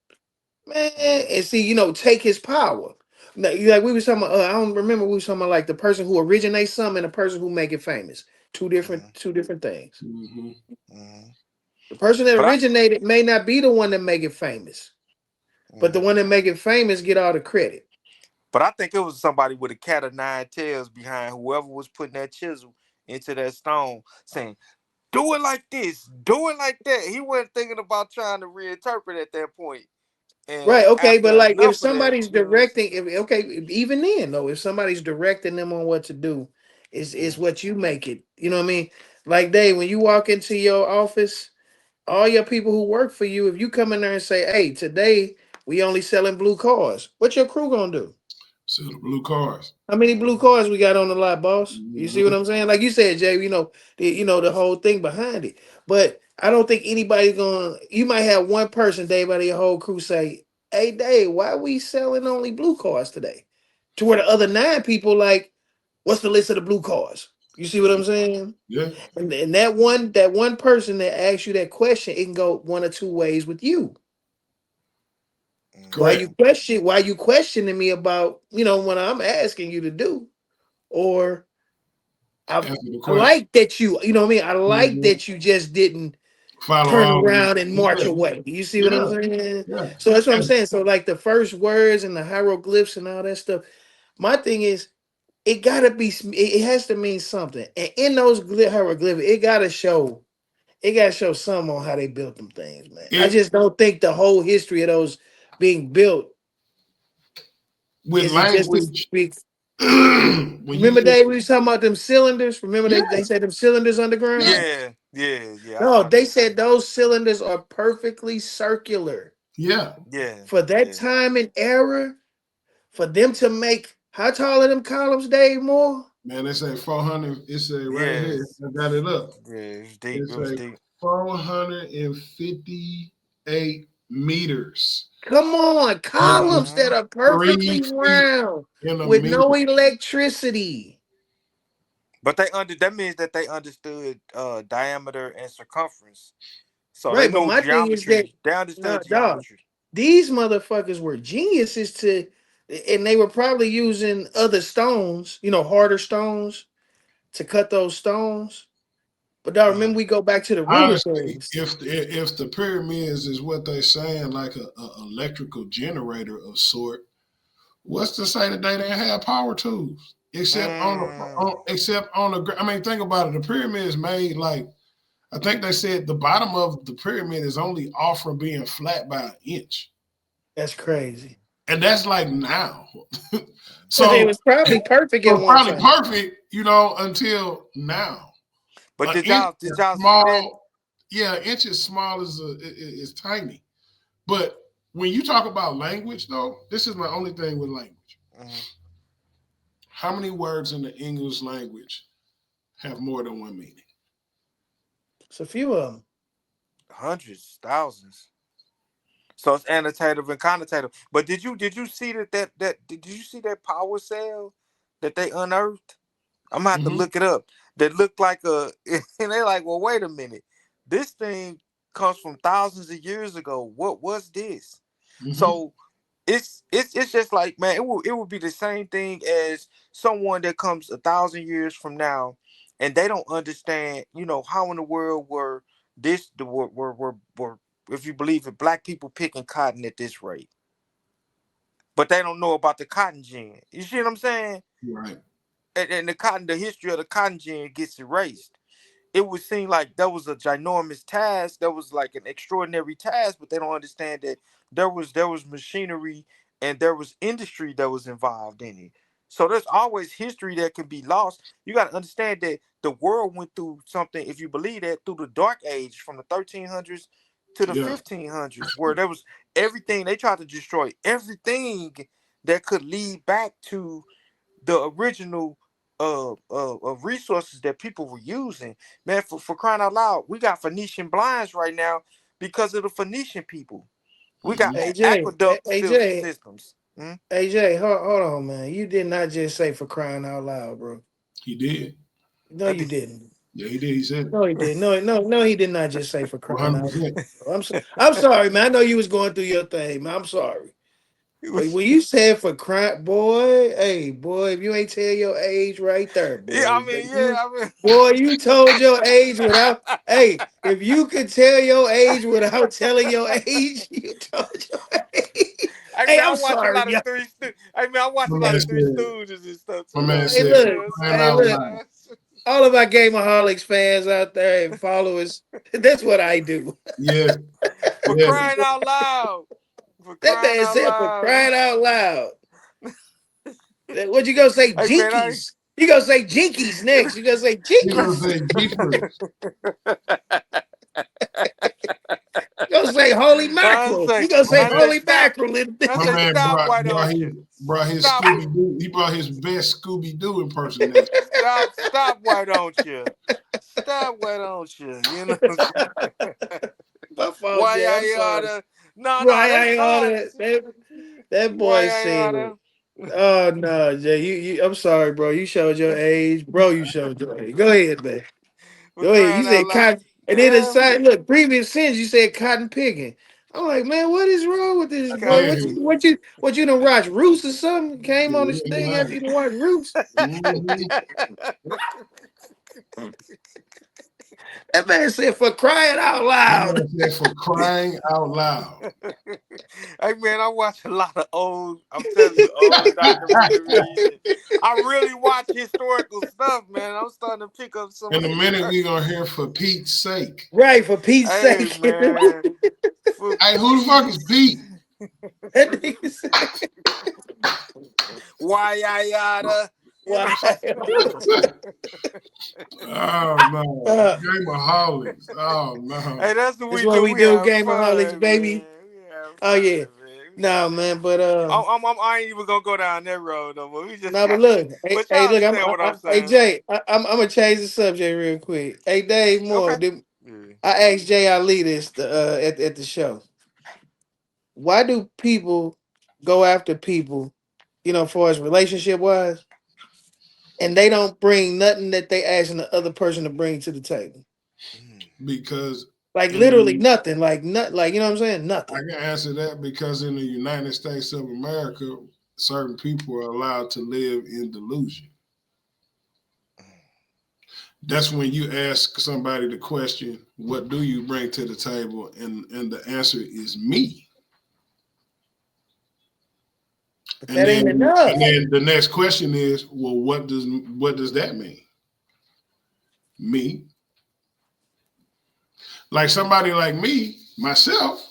Man, and see, take his power. Now, like we was talking about, I don't remember we was talking about like the person who originates something and the person who make it famous. Two different things. mm-hmm. The person that but I, originated may not be the one that make it famous, but the one that make it famous get all the credit. but I think it was somebody with a cat of nine tails behind whoever was putting that chisel into that stone, saying, "Do it like this, do it like that." He wasn't thinking about trying to reinterpret at that point. Right, And okay, but after like if enough of that, somebody's directing, if okay, even then though, if somebody's directing them on what to do, it's what you make it. You know what I mean? Like Dave, when you walk into your office, all your people who work for you, if you come in there and say, "Hey, today we only selling blue cars," what your crew gonna do? So the blue cars. How many blue cars we got on the lot, boss? You see what Mm-hmm. I'm saying? Like you said, Jay, the whole thing behind it. But I don't think anybody's gonna. You might have one person, Dave, out of your whole crew say, "Hey, Dave, why we selling only blue cars today?" To where the other nine people like, "What's the list of the blue cars?" You see what I'm saying? Yeah. And that one person that asks you that question, it can go one or two ways with you. Why Correct. you question? Why you questioning me about what I'm asking you to do? Or I Answer the I question. like that you know what I mean. I like Mm-hmm. that you just didn't Follow turn all. around and march Yeah. away. You see what I'm Yeah. saying? Yeah. So that's what I'm And saying. So like the first words and the hieroglyphs and all that stuff. My thing is, it gotta be. It has to mean something. And in those hieroglyphs, it gotta show some on how they built them things, man. I it just don't think the whole history of those being built with is it just to language, speak. when you Remember, put Dave, we was talking about them cylinders. Remember, yeah, they said them cylinders underground. yeah, yeah. No, I they remember said that. those cylinders are perfectly circular. yeah, Yeah, For that yeah. time and era, for them to make how tall are them columns, Dave Moore? man, they say 400. It say right here. Yes. I got it up. Yeah, it was deep. It It was say deep. 458 meters Come on, and columns that Mm-hmm. are three perfectly feet round in a with meter. no electricity. But that means that they understood diameter and circumference. So they Right, but know my thing is that geometry. They no, understood dog, geometry. these motherfuckers were geniuses and they were probably using other stones, harder stones to cut those stones. But dog, remember we go back to the root of Honestly, things. if the pyramids is what they saying, like a electrical generator of sort, what's to say that they didn't have power tools? Mm, Except on the, I mean, think about it. The pyramid is made like, I think they said the bottom of the pyramid is only off from being flat by an inch, That's crazy. and that's like now. It so was probably perfect at so one probably time. perfect, until now. but An did inch y'all is did y'all see that? small. Yeah, an inch is small is tiny. But when you talk about language, though, this is my only thing with language. Mhm. How many words in the English language have more than one meaning? It's a few of them. Hundreds, thousands. So it's annotative and connotative. But did you see that did you see that power cell that they unearthed? I'm gonna have to Mm-hmm. look it up. That looked like a and they're like, well, wait a minute. This thing comes from thousands of years ago. What was this? Mm-hmm. So it's just like, man, it would be the same thing as someone that comes 1,000 years from now and they don't understand, how in the world were this the were if you believe it, black people picking cotton at this rate. But they don't know about the cotton gin. You see what I'm saying? Right. And the history of the cotton gin gets erased. It would seem like that was a ginormous task. That was like an extraordinary task, but they don't understand that there was machinery and there was industry that was involved in it. So there's always history that can be lost. You got to understand that the world went through something, if you believe that, through the dark age from the 1300s to the Yeah. 1500s, where there was everything. They tried to destroy everything that could lead back to the original of resources that people were using. Man, for crying out loud, we got Phoenician blinds right now because of the Phoenician people. We got Mm-hmm. AJ, aqueduct AJ, systems. Hmm? AJ, hold on, man. You did not just say for crying out loud, bro. He did. No, I you did. didn't. Yeah, he did. He said it. No, he did. No, no, no, he did not just say for crying out 100%. loud. I'm sorry, man. I know you was going through your thing, man. I'm sorry. But when you said for crying, boy, hey, boy, if you ain't tell your age right there, Yeah, boy. I mean, yeah, I mean. Boy, you told your age without. Hey, if you could tell your age without telling your age, you told your age. I mean, Hey, I I'm watch a sorry, lot of y'all. I watch a My lot man of Three said, Stooges and stuff my too, man though. Hey, said, for look. crying Hey, out look. loud. All of our Gamaholics fans out there and followers, that's what I do. Yes, For yes. crying out loud. For That crying man out said for loud. crying out loud. What you gonna say, Hey man, I Jinkies? You gonna say Jinkies next? You gonna say He gonna Jinkies? say Jeepers. You gonna say Holy I Mackerel? say, You gonna My say I man, say, Holy stop. Mackerel in I my this? say, man stop. Why brought don't his you brought his stop? Scooby Doo. He brought his best Scooby Doo impersonation. Stop. Why don't you stop? Why don't you? You know, My fault, why Jay. I'm I sorry. oughta? No, Why that's I fine. oughta that Why boy I said, oughta? oh no, Jay, I'm sorry, bro. You showed your age. Bro, you showed your age. Go ahead, man. For Go ahead. You crying out said loud. cotton. And then inside, look, previous sins, you said cotton picking. I'm like, man, what is wrong with this I boy? Cotton did. What you done watch Roots or something? Came on this Yeah, thing right. after you done watch Roots? Mm-hmm. That man said for crying out My loud. man said for crying out loud. Hey man, I watch a lot of old. I'm telling you, old documentaries. And I really watch historical stuff, man. I'm starting to pick up some In of a this minute, stuff. we gonna hear for Pete's sake. Right, for Pete's Hey sake. man, for Hey, who the fuck is peace. Pete? That nigga said, Why I yada? You why? know. Oh no, Uh, Gamaholics. Oh no. Hey, that's what that's we what do. we We do, have Gamaholics, fun, baby. man. We have Oh yeah. fun, man. We No, got fun. man, but I ain't even gonna go down that road no more. We just no, but got. look, hey, But hey y'all look, understand what I'm hey saying? Jay, I'm gonna change the subject real quick. Hey Dave Moore, Okay. Yeah. I asked Jay Ali this at the show. Why do people go after people, far as relationship wise? and they don't bring nothing that they asking the other person to bring to the table. Because Like literally nothing. Like like you know what I'm saying? Nothing. I can answer that because in the United States of America, certain people are allowed to live in delusion. That's when you ask somebody the question, what do you bring to the table? And the answer is me. But that ain't enough. And then the next question is, well, what does that mean? Me. Like somebody like me, myself,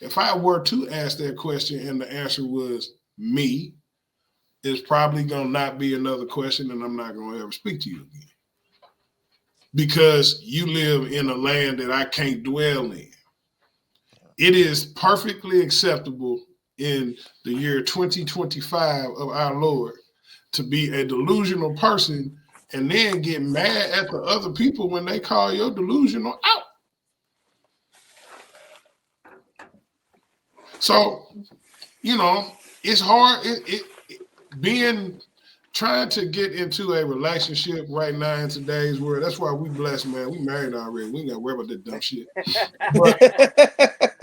if I were to ask that question and the answer was me, it's probably gonna not be another question, and I'm not gonna ever speak to you again. Because you live in a land that I can't dwell in. It is perfectly acceptable in the year 2025 of our Lord to be a delusional person and then get mad at the other people when they call your delusional out. So, you know, it's hard. Trying to get into a relationship right now in today's world. That's why we blessed, man. We married already. We ain't got to worry about that dumb shit. But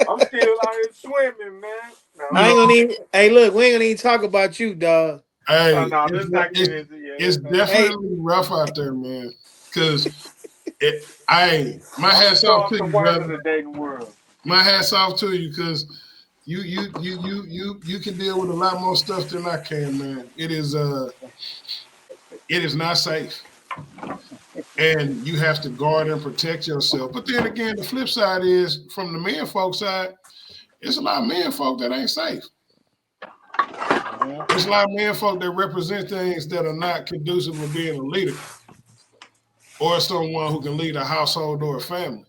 I'm still out here swimming, man. No, I ain't gonna even. Hey, look, we ain't gonna even talk about you, dog. Hey, it's definitely rough out there, man. Because my hat's off to you, brother. The dating world. My hat's off to you because you can deal with a lot more stuff than I can, man. It is not safe, and you have to guard and protect yourself. But then again, the flip side is from the men folk side, it's a lot of men folk that ain't safe. There's a lot of men folk that represent things that are not conducive of being a leader or someone who can lead a household or a family.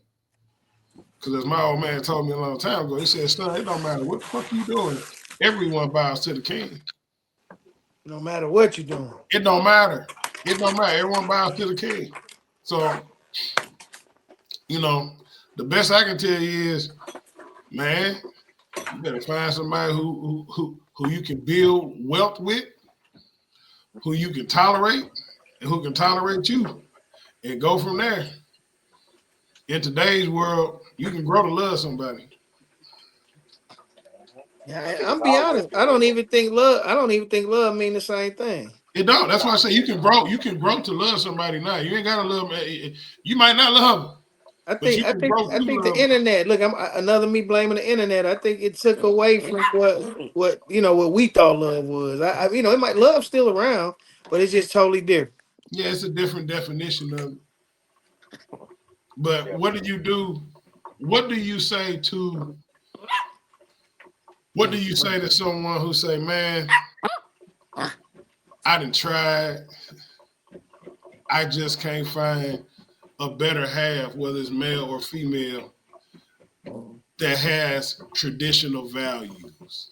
Because as my old man told me a long time ago, he said, son, it don't matter what the fuck you doing. Everyone bows to the king. No matter what you're doing. It don't matter. It don't matter. Everyone bows to the king. So, you know, the best I can tell you is, man, you better find somebody who you can build wealth with, who you can tolerate, and who can tolerate you, and go from there. In today's world, you can grow to love somebody. Yeah, I'm be honest. I don't even think love mean the same thing. It don't. That's why I say you can grow. You can grow to love somebody now. You ain't gotta love them. You might not love them. I think the internet. Look, I'm another me blaming the internet. I think it took away from what we thought love was. It might love still around, but it's just totally different. Yeah, it's a different definition of it. But what do you do? What do you say to someone who say, man, I done tried. I just can't find a better half, whether it's male or female, that has traditional values.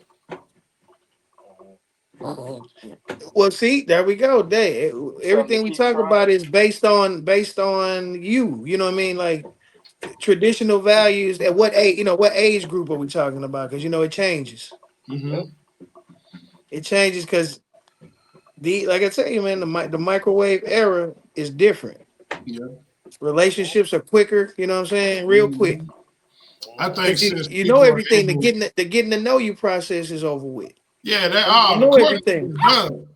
Well, see, there we go. Everything we talk about is based on you. You know what I mean? Like traditional values. At what age? What age group are we talking about? Because it changes. Mm-hmm. It changes because like I tell you, man, the microwave era is different. Yeah. Relationships are quicker. You know what I'm saying? Real quick. I think you know everything. The getting to know you process is over with. Yeah, I know everything. Done.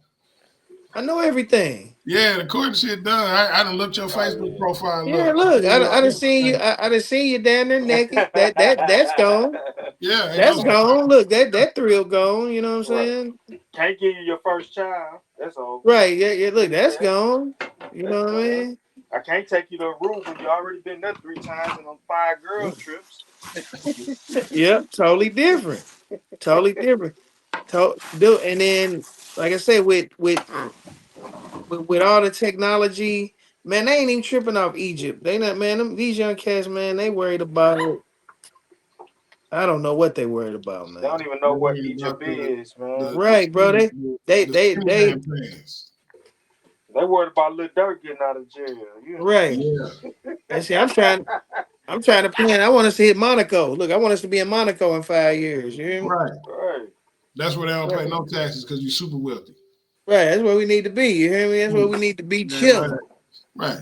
I know everything. Yeah, the court shit done. I done looked your Facebook profile. Yeah, look, I done seen you. I done seen you down there naked. That's gone. Yeah, that's gone. Look, that thrill gone. You know what I'm saying? Can't give you your first child. That's all. Right. Yeah. Look, that's gone. You know what I mean? I can't take you to a room when you already been there 3 times and on 5 girl trips. Yep, totally different. Totally different. And then, like I said, with all the technology, man, they ain't even tripping off Egypt. They not, man. These young cats, man, they worried about it. I don't know what they worried about, man. They don't even know what Egypt is, man. Right, bro. They worried about Lil Durk getting out of jail. Right. Yeah. And see, I'm trying to plan. I want us to hit Monaco. Look, I want us to be in Monaco in 5 years. You hear me? Right. That's where they don't pay no taxes because you're super wealthy. Right, that's where we need to be. You hear me? That's where we need to be chilling. Right.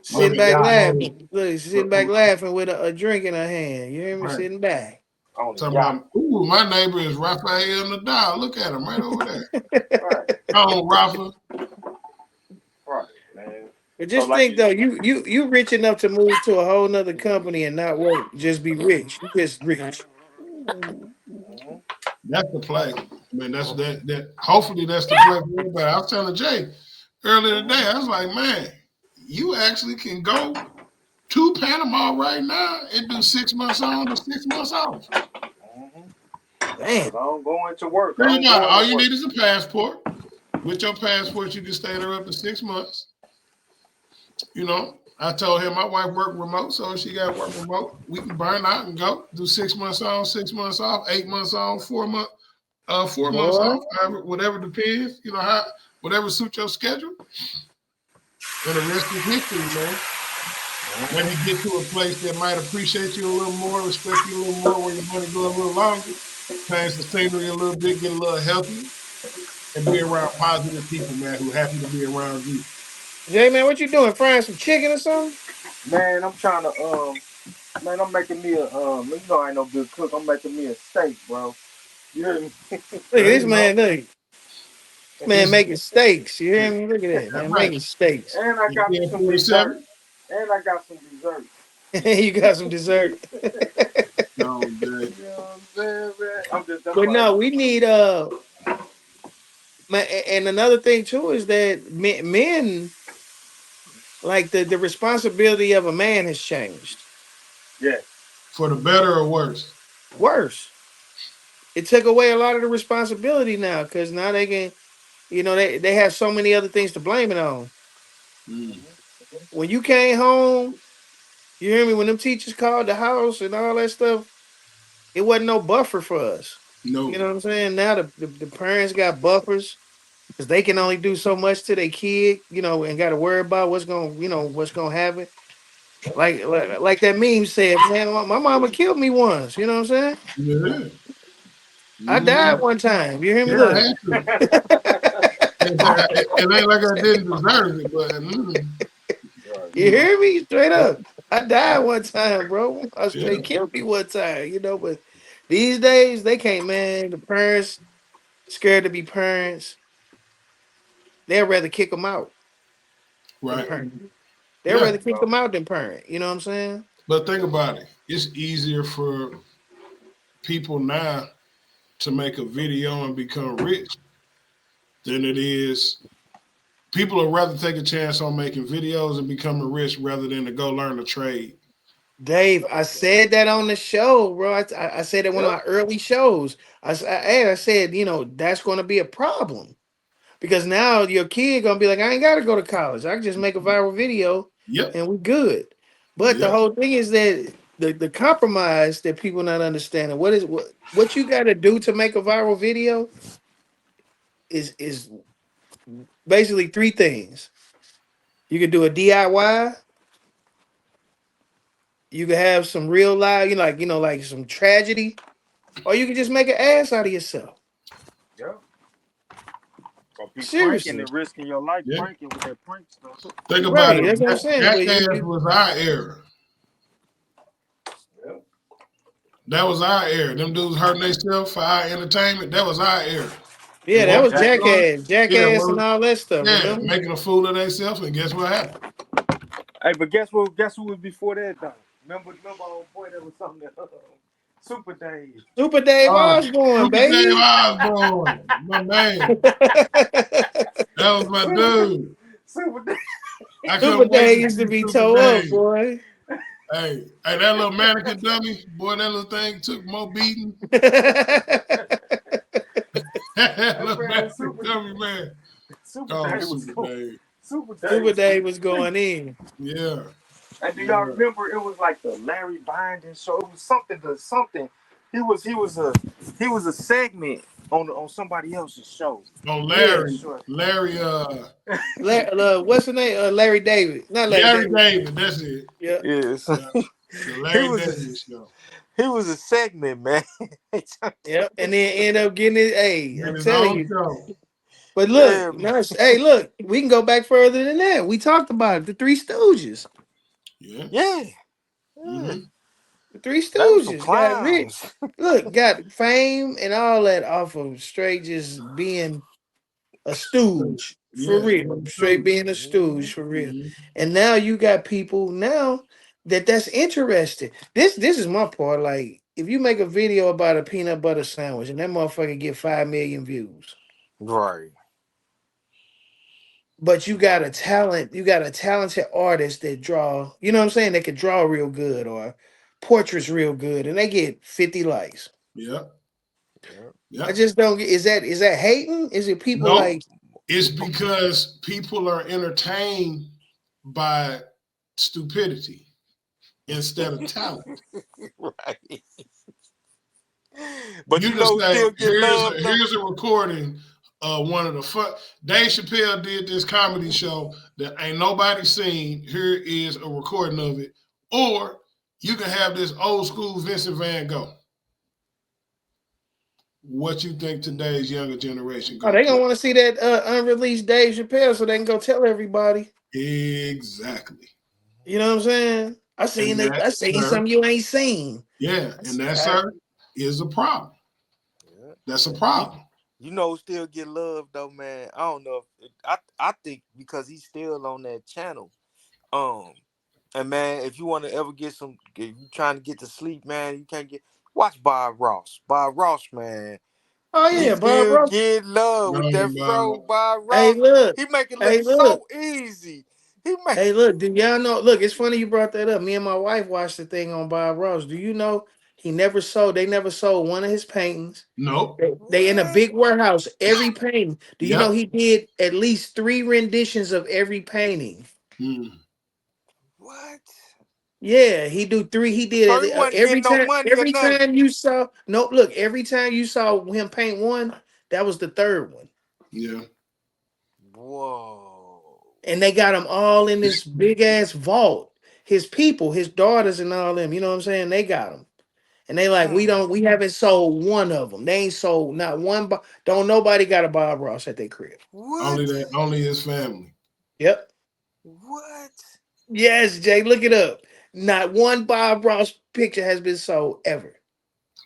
Sitting back laughing. Look, sitting back laughing with a drink in her hand. You hear me? Right. Sitting back. Talking about, ooh, my neighbor is Raphael Nadal. Look at him right over there. Right. Oh, Rafa. Right, man. But just think though, you rich enough to move to a whole nother company and not work, just be rich. You just rich. That's the play. I mean, that's that. Hopefully, that's the play for everybody. I was telling Jay earlier today. I was like, man, you actually can go to Panama right now and do 6 months on to 6 months off. Damn. I'm going to work. All you need is a passport. With your passport, you can stay there up to 6 months. You know, I told him my wife worked remote, so if she got to work remote, we can burn out and go do 6 months on, 6 months off, 8 months on, 4 months, 4 months off, whatever depends. You know whatever suits your schedule. And the rest is history, man. When you get to a place that might appreciate you a little more, respect you a little more, where you want to go a little longer, change the scenery a little bit, get a little healthier, and be around positive people, man, who happy to be around you. Jay, man, what you doing? Frying some chicken or something? Man, I'm trying to man, I'm making me a you know I ain't no good cook. I'm making me a steak, bro. You hear me? Look at this man, look. Man making steaks. You hear me? Look at that, man. Making steaks. And I got some dessert. And I got some dessert. You got some dessert. No, man. You know what I'm saying, man? But no, we need man, and another thing too is that men like the responsibility of a man has changed. Yeah. For the better or worse? Worse. It took away a lot of the responsibility now because now they can, you know, they have so many other things to blame it on. When you came home, you hear me? When them teachers called the house and all that stuff, it wasn't no buffer for us. No. You know what I'm saying? Now the parents got buffers because they can only do so much to their kid, you know, and got to worry about what's gonna happen. Like that meme said, man, my mama killed me once. You know what I'm saying? Yeah. I died one time. You hear me? Yeah, Look. I had to. It ain't like I didn't deserve it, but you hear me? Straight up. I died one time, bro. They killed me one time, you know, but these days they can't, man. The parents scared to be parents. They'd rather kick them out. Right. They'd rather kick them out than parent. You know what I'm saying? But think about it. It's easier for people now to make a video and become rich than it is. People would rather take a chance on making videos and becoming rich rather than to go learn a trade. Dave, I said that on the show, bro. I said that one of my early shows. I said, you know, that's going to be a problem because now your kid going to be like, I ain't got to go to college. I can just make a viral video and we good. But the whole thing is that the compromise that people not understanding, what you got to do to make a viral video is basically three things. You can do a DIY. You can have some real life, like some tragedy, or you can just make an ass out of yourself. Yeah. Or be Seriously. pranking and risking your life pranking with that prank stuff. Think about it. That's what I'm saying. That was our era. Yep. That was our era. Them dudes hurting themselves for our entertainment. That was our era. Yeah, that was Jackass and all that stuff. Yeah, remember? Making a fool of themselves, and guess what happened? Hey, but guess who was before that though? Remember old boy that was something that Super Dave. Super Dave Osborne, baby. Dave Osborne, my man. That was my dude. Super Dave used to be toe up, boy. Hey, that little mannequin dummy, boy, that little thing took more beating. Super Dave was going in. Yeah. And do y'all remember it was like the Larry Binding show? It was something. He was a segment on somebody else's show. On Larry. Yeah, Larry what's the name? Larry David. Not Larry David, that's it. Yeah. Yes. The Larry David show. He was a segment, man. Yep. And then end up getting it. Hey, I'm telling you. But Yeah, look, hey, look, we can go back further than that. We talked about it, the Three Stooges. Yeah. yeah, yeah. Mm-hmm. The Three They were some Stooges got rich. clowns. Look, got fame and all that off of straight just being a stooge for Yeah. real. Straight being a stooge for real. Mm-hmm. And now you got people now that's interested. This is my part. Like, if you make a video about a peanut butter sandwich and that motherfucker get 5 million views, Right. but you got a talented artist that draw, you know what I'm saying, they could draw real good or portraits real good, and they get 50 likes. Yeah. Yeah. I Yeah. just don't get, is that hating? Is it people No, like, it's because people are entertained by stupidity instead of talent. Right. But You you can know, say, still get love though. here's a recording of one of the Dave Chappelle did this comedy show that ain't nobody seen. Here is a recording of it. Or you can have this old school Vincent Van Gogh. What you think today's younger generation oh, gonna they gonna play? want to see that unreleased Dave Chappelle so they can go tell everybody. Exactly. You know what I'm saying? And that, I seen sir, something you ain't seen. yeah, and that, I- sir, is a problem. Yeah. That's a You, problem. you know, still get love though, man. I don't know if I think because he's still on that channel. And man, if you want to ever get some, if you trying to get to sleep, man, you can't get. Watch Bob Ross. Bob Ross, man, oh he yeah, Bob still Ross. get love with that Wrong, fro. Bob. Bob Hey Ross, look, he make it look hey look. so easy. He make. Hey, look, do y'all know? Look, it's funny you brought that up. Me and my wife watched the thing on Bob Ross. Do you know they never sold one of his paintings. Nope. They in a What? big warehouse, every painting. Do you know Yep. he did at least 3 renditions of every painting? Mm. What? Yeah, he do 3. He So did he it wasn't getting no money or every nothing. time you saw no look, every time you saw him paint one, that was the third one. Yeah. Whoa. And they got them all in this big ass vault. His people, his daughters and all them, you know what I'm saying? They got them. And they like, Mm. we haven't sold one of them. They ain't sold not one. Don't nobody got a Bob Ross at their crib. What? Only his family. Yep. What? Yes, Jay, look it up. Not one Bob Ross picture has been sold ever.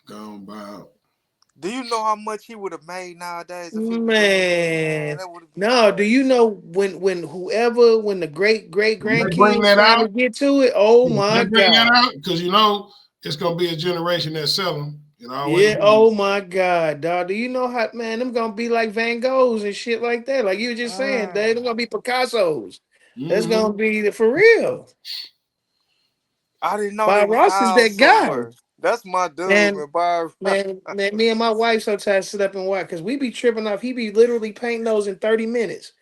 Gone Bob. Do you know how much he would have made nowadays if he was to look at, man? Man, That would have been no. Do you crazy. know when the great When they bring grandkids that trying to out, get to it? Oh when my they bring that God. out, because you know it's gonna be a generation that sell them. It always Yeah, be. oh my God, dog. Do you know how, man, them gonna be like Van Goghs and shit like that? Like you were just saying, Mm. they're gonna be Picassos. That's Mm-hmm. gonna be for real. I didn't know they Bob was Ross is out that so guy. much. That's my dude, Man, man. Bob. man, me and my wife sometimes sit up and watch because we be tripping off. He be literally painting those in 30 minutes.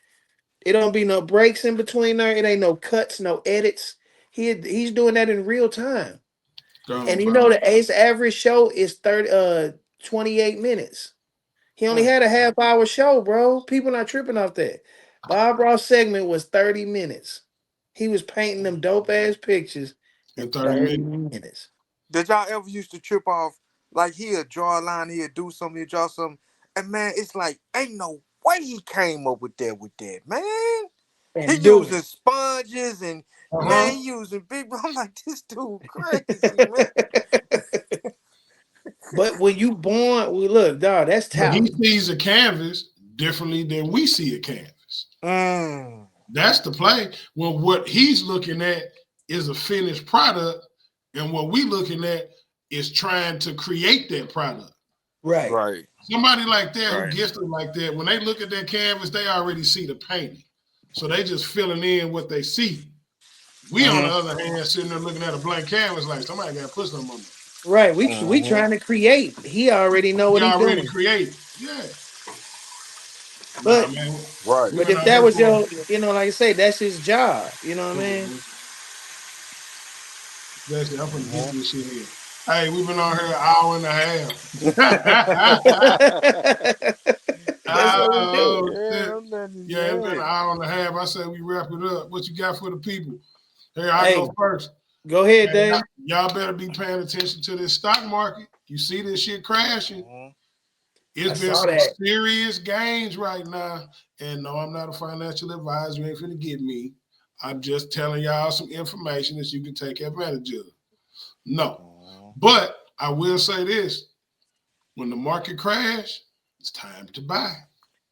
It don't be no breaks in between there. It ain't no cuts, no edits. He's doing that in real time. And Gone you know Bob. the Ace average show is 28 minutes. He only Mm. had a half hour show, bro. People not tripping off that. Bob Ross segment was 30 minutes. He was painting them dope ass pictures In in 30 30 minutes. minutes. Did y'all ever used to trip off? Like he'll draw a line, he'll do something, he'll draw something, and man, it's like ain't no way he came up with that, man. He And do using it. sponges and man, Uh-huh. he using big. I'm like, this dude crazy, man. But when you born, well, look, dog, that's But he talent. sees a canvas differently than we see a canvas. Mm. That's the play. Well, what he's looking at is a finished product, and what we looking at is trying to create that product. Right. Right, Somebody like that who right. gets it like that, when they look at that canvas, they already see the painting. So they just filling in what they see. We, on the Mm-hmm. other hand, sitting there looking at a blank canvas like somebody got to put something on there. Right. We Mm-hmm. trying to create. He already know We what he already doing. create. Yeah. Nah, But man. Right. We've but been if out that here was for your, like I say, that's his job. You know what I mean? Listen, I'm gonna get Mm-hmm. this shit here. Hey, we've been on here an hour and a half. That's what we do. Oh shit. Yeah, I'm letting Yeah, it's been an you hour and a half. I said we wrap it up. What you got for the people? Here, I Hey, go first. go ahead, Man, Dave. y'all better be paying attention to this stock market. You see this shit crashing. know. It's been some serious gains right now. And no, I'm not a financial advisor. You ain't finna get me. I'm just telling y'all some information that you can take advantage of. No. But I will say this. When the market crash, it's time to buy.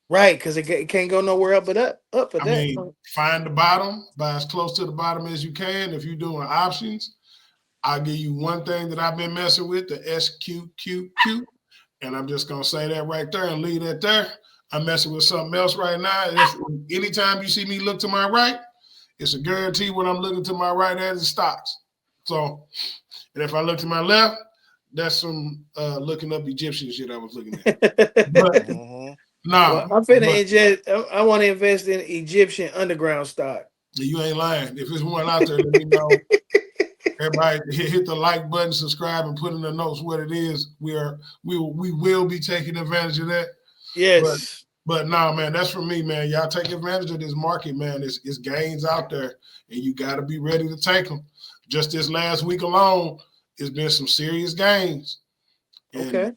Right, because it can't go nowhere up but up for that. I mean, find the bottom, buy as close to the bottom as you can. If you're doing options, I'll give you one thing that I've been messing with, the SQQQ. And I'm just going to say that right there and leave that there. I'm messing with something else right now. Anytime you see me look to my right, it's a guarantee when I'm looking to my right at is stocks. So, and if I look to my left, that's some looking up Egyptian shit I was looking at. But, well, I'm finna ingest. I want to invest in Egyptian underground stock. You ain't lying. If there's one out there, let me know. Everybody hit the like button, subscribe, and put in the notes what it is. We will be taking advantage of that. Yes. But no, man, that's for me, man. Y'all take advantage of this market, man. It's gains out there, and you got to be ready to take them. Just this last week alone, it's been some serious gains. And,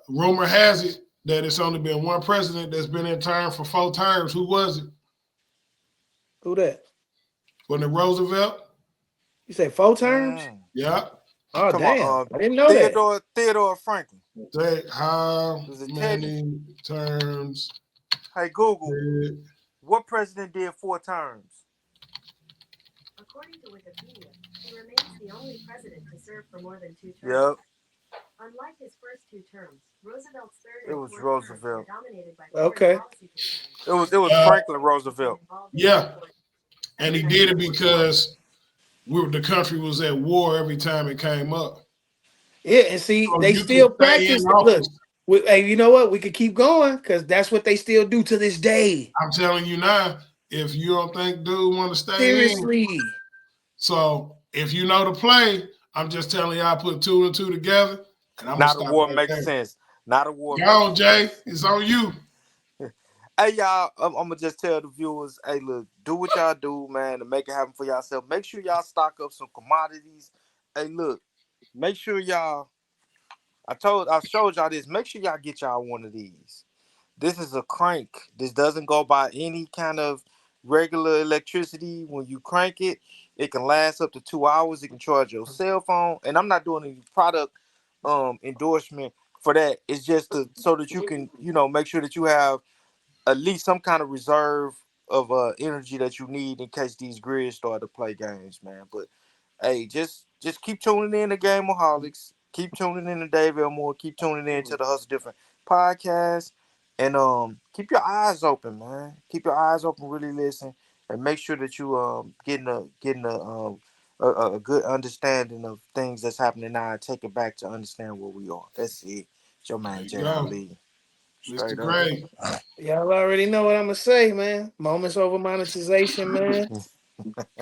rumor has it that it's only been one president that's been in term for 4 terms. Who was it? Who that? Wasn't it Roosevelt? You say 4 terms? Yeah. Oh, damn. I didn't know that. Theodore Franklin. How many terms? Hey, Google. What president did 4 terms? According to Wikipedia, he remains the only president to serve for more than 2 terms. Yep. Unlike his first 2 terms, Roosevelt's third it was Roosevelt. dominated by Okay. It was Franklin Roosevelt. Yeah. And he did it because the country was at war every time it came up. Yeah, and see, so they still practice. Look, hey, you know what? We could keep going because that's what they still do to this day. I'm telling you now, if you don't think dude want to stay seriously in. So if you know the play, I'm just telling y'all put 2 and 2 together. And I'm not a war makes sense. Not a war. Go on, Jay. It's on you. Hey, y'all, I'm going to just tell the viewers, hey, look, do what y'all do, man, to make it happen for yourself. Make sure y'all stock up some commodities. Hey, look, make sure y'all, I showed y'all this. Make sure y'all get y'all one of these. This is a crank. This doesn't go by any kind of regular electricity. When you crank it, it can last up to 2 hours. It can charge your cell phone. And I'm not doing any product endorsement for that. It's just so that you can, make sure that you have at least some kind of reserve of energy that you need in case these grids start to play games, man. But hey, just keep tuning in to Gamaholics. Keep tuning in to Dave Elmore. Keep tuning in to the Hustle Different podcast. And keep your eyes open, man. Keep your eyes open, really listen, and make sure that you getting a good understanding of things that's happening now and take it back to understand where we are. That's it. It's your man, Jay Ali. Mr. Gray. Y'all already know what I'm going to say, man. Moments over monetization, man.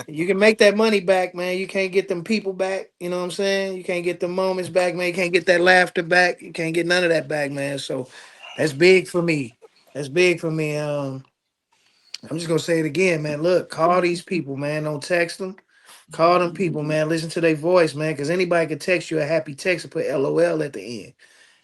You can make that money back, man. You can't get them people back. You know what I'm saying? You can't get the moments back, man. You can't get that laughter back. You can't get none of that back, man. So that's big for me. That's big for me. I'm just going to say it again, man. Look, call these people, man. Don't text them. Call them people, man. Listen to their voice, man, because anybody can text you a happy text and put LOL at the end.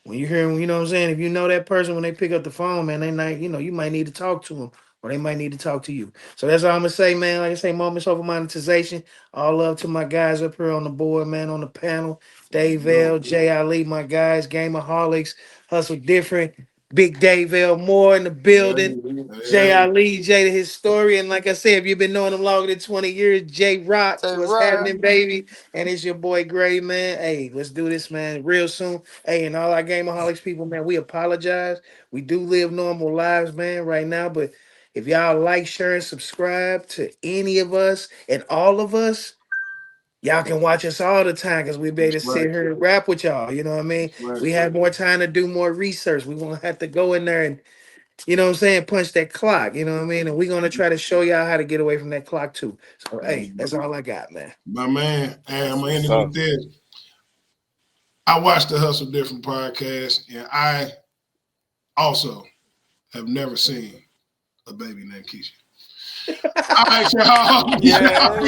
When you hear them, you know what I'm saying? If you know that person, when they pick up the phone, man, they might, you might need to talk to them or they might need to talk to you. So that's all I'm going to say, man. Like I say, moments over monetization. All love to my guys up here on the board, man, on the panel. Dave L, Jay Ali, my guys, Gamaholics, Hustle Different. Big Dave L Moore in the building. Jay Ali, Jay the historian. Like I said, if you've been knowing him longer than 20 years, Jay Rocks, what's happening, baby? And it's your boy Gray, man. Hey, let's do this, man, real soon. Hey, and all our Gamaholics people, man, we apologize. We do live normal lives, man, right now. But if y'all like, share, and subscribe to any of us and all of us, y'all can watch us all the time because we'll be able to sit here and rap with y'all. You know what I mean? We have more time to do more research. We won't have to go in there and, you know what I'm saying, punch that clock. You know what I mean? And we're going to try to show y'all how to get away from that clock too. So, hey, that's all I got, man. My man, hey, I'm going to end it with this. I watched the Hustle Different podcast, and I also have never seen a baby named Keisha. All right, y'all. Yeah.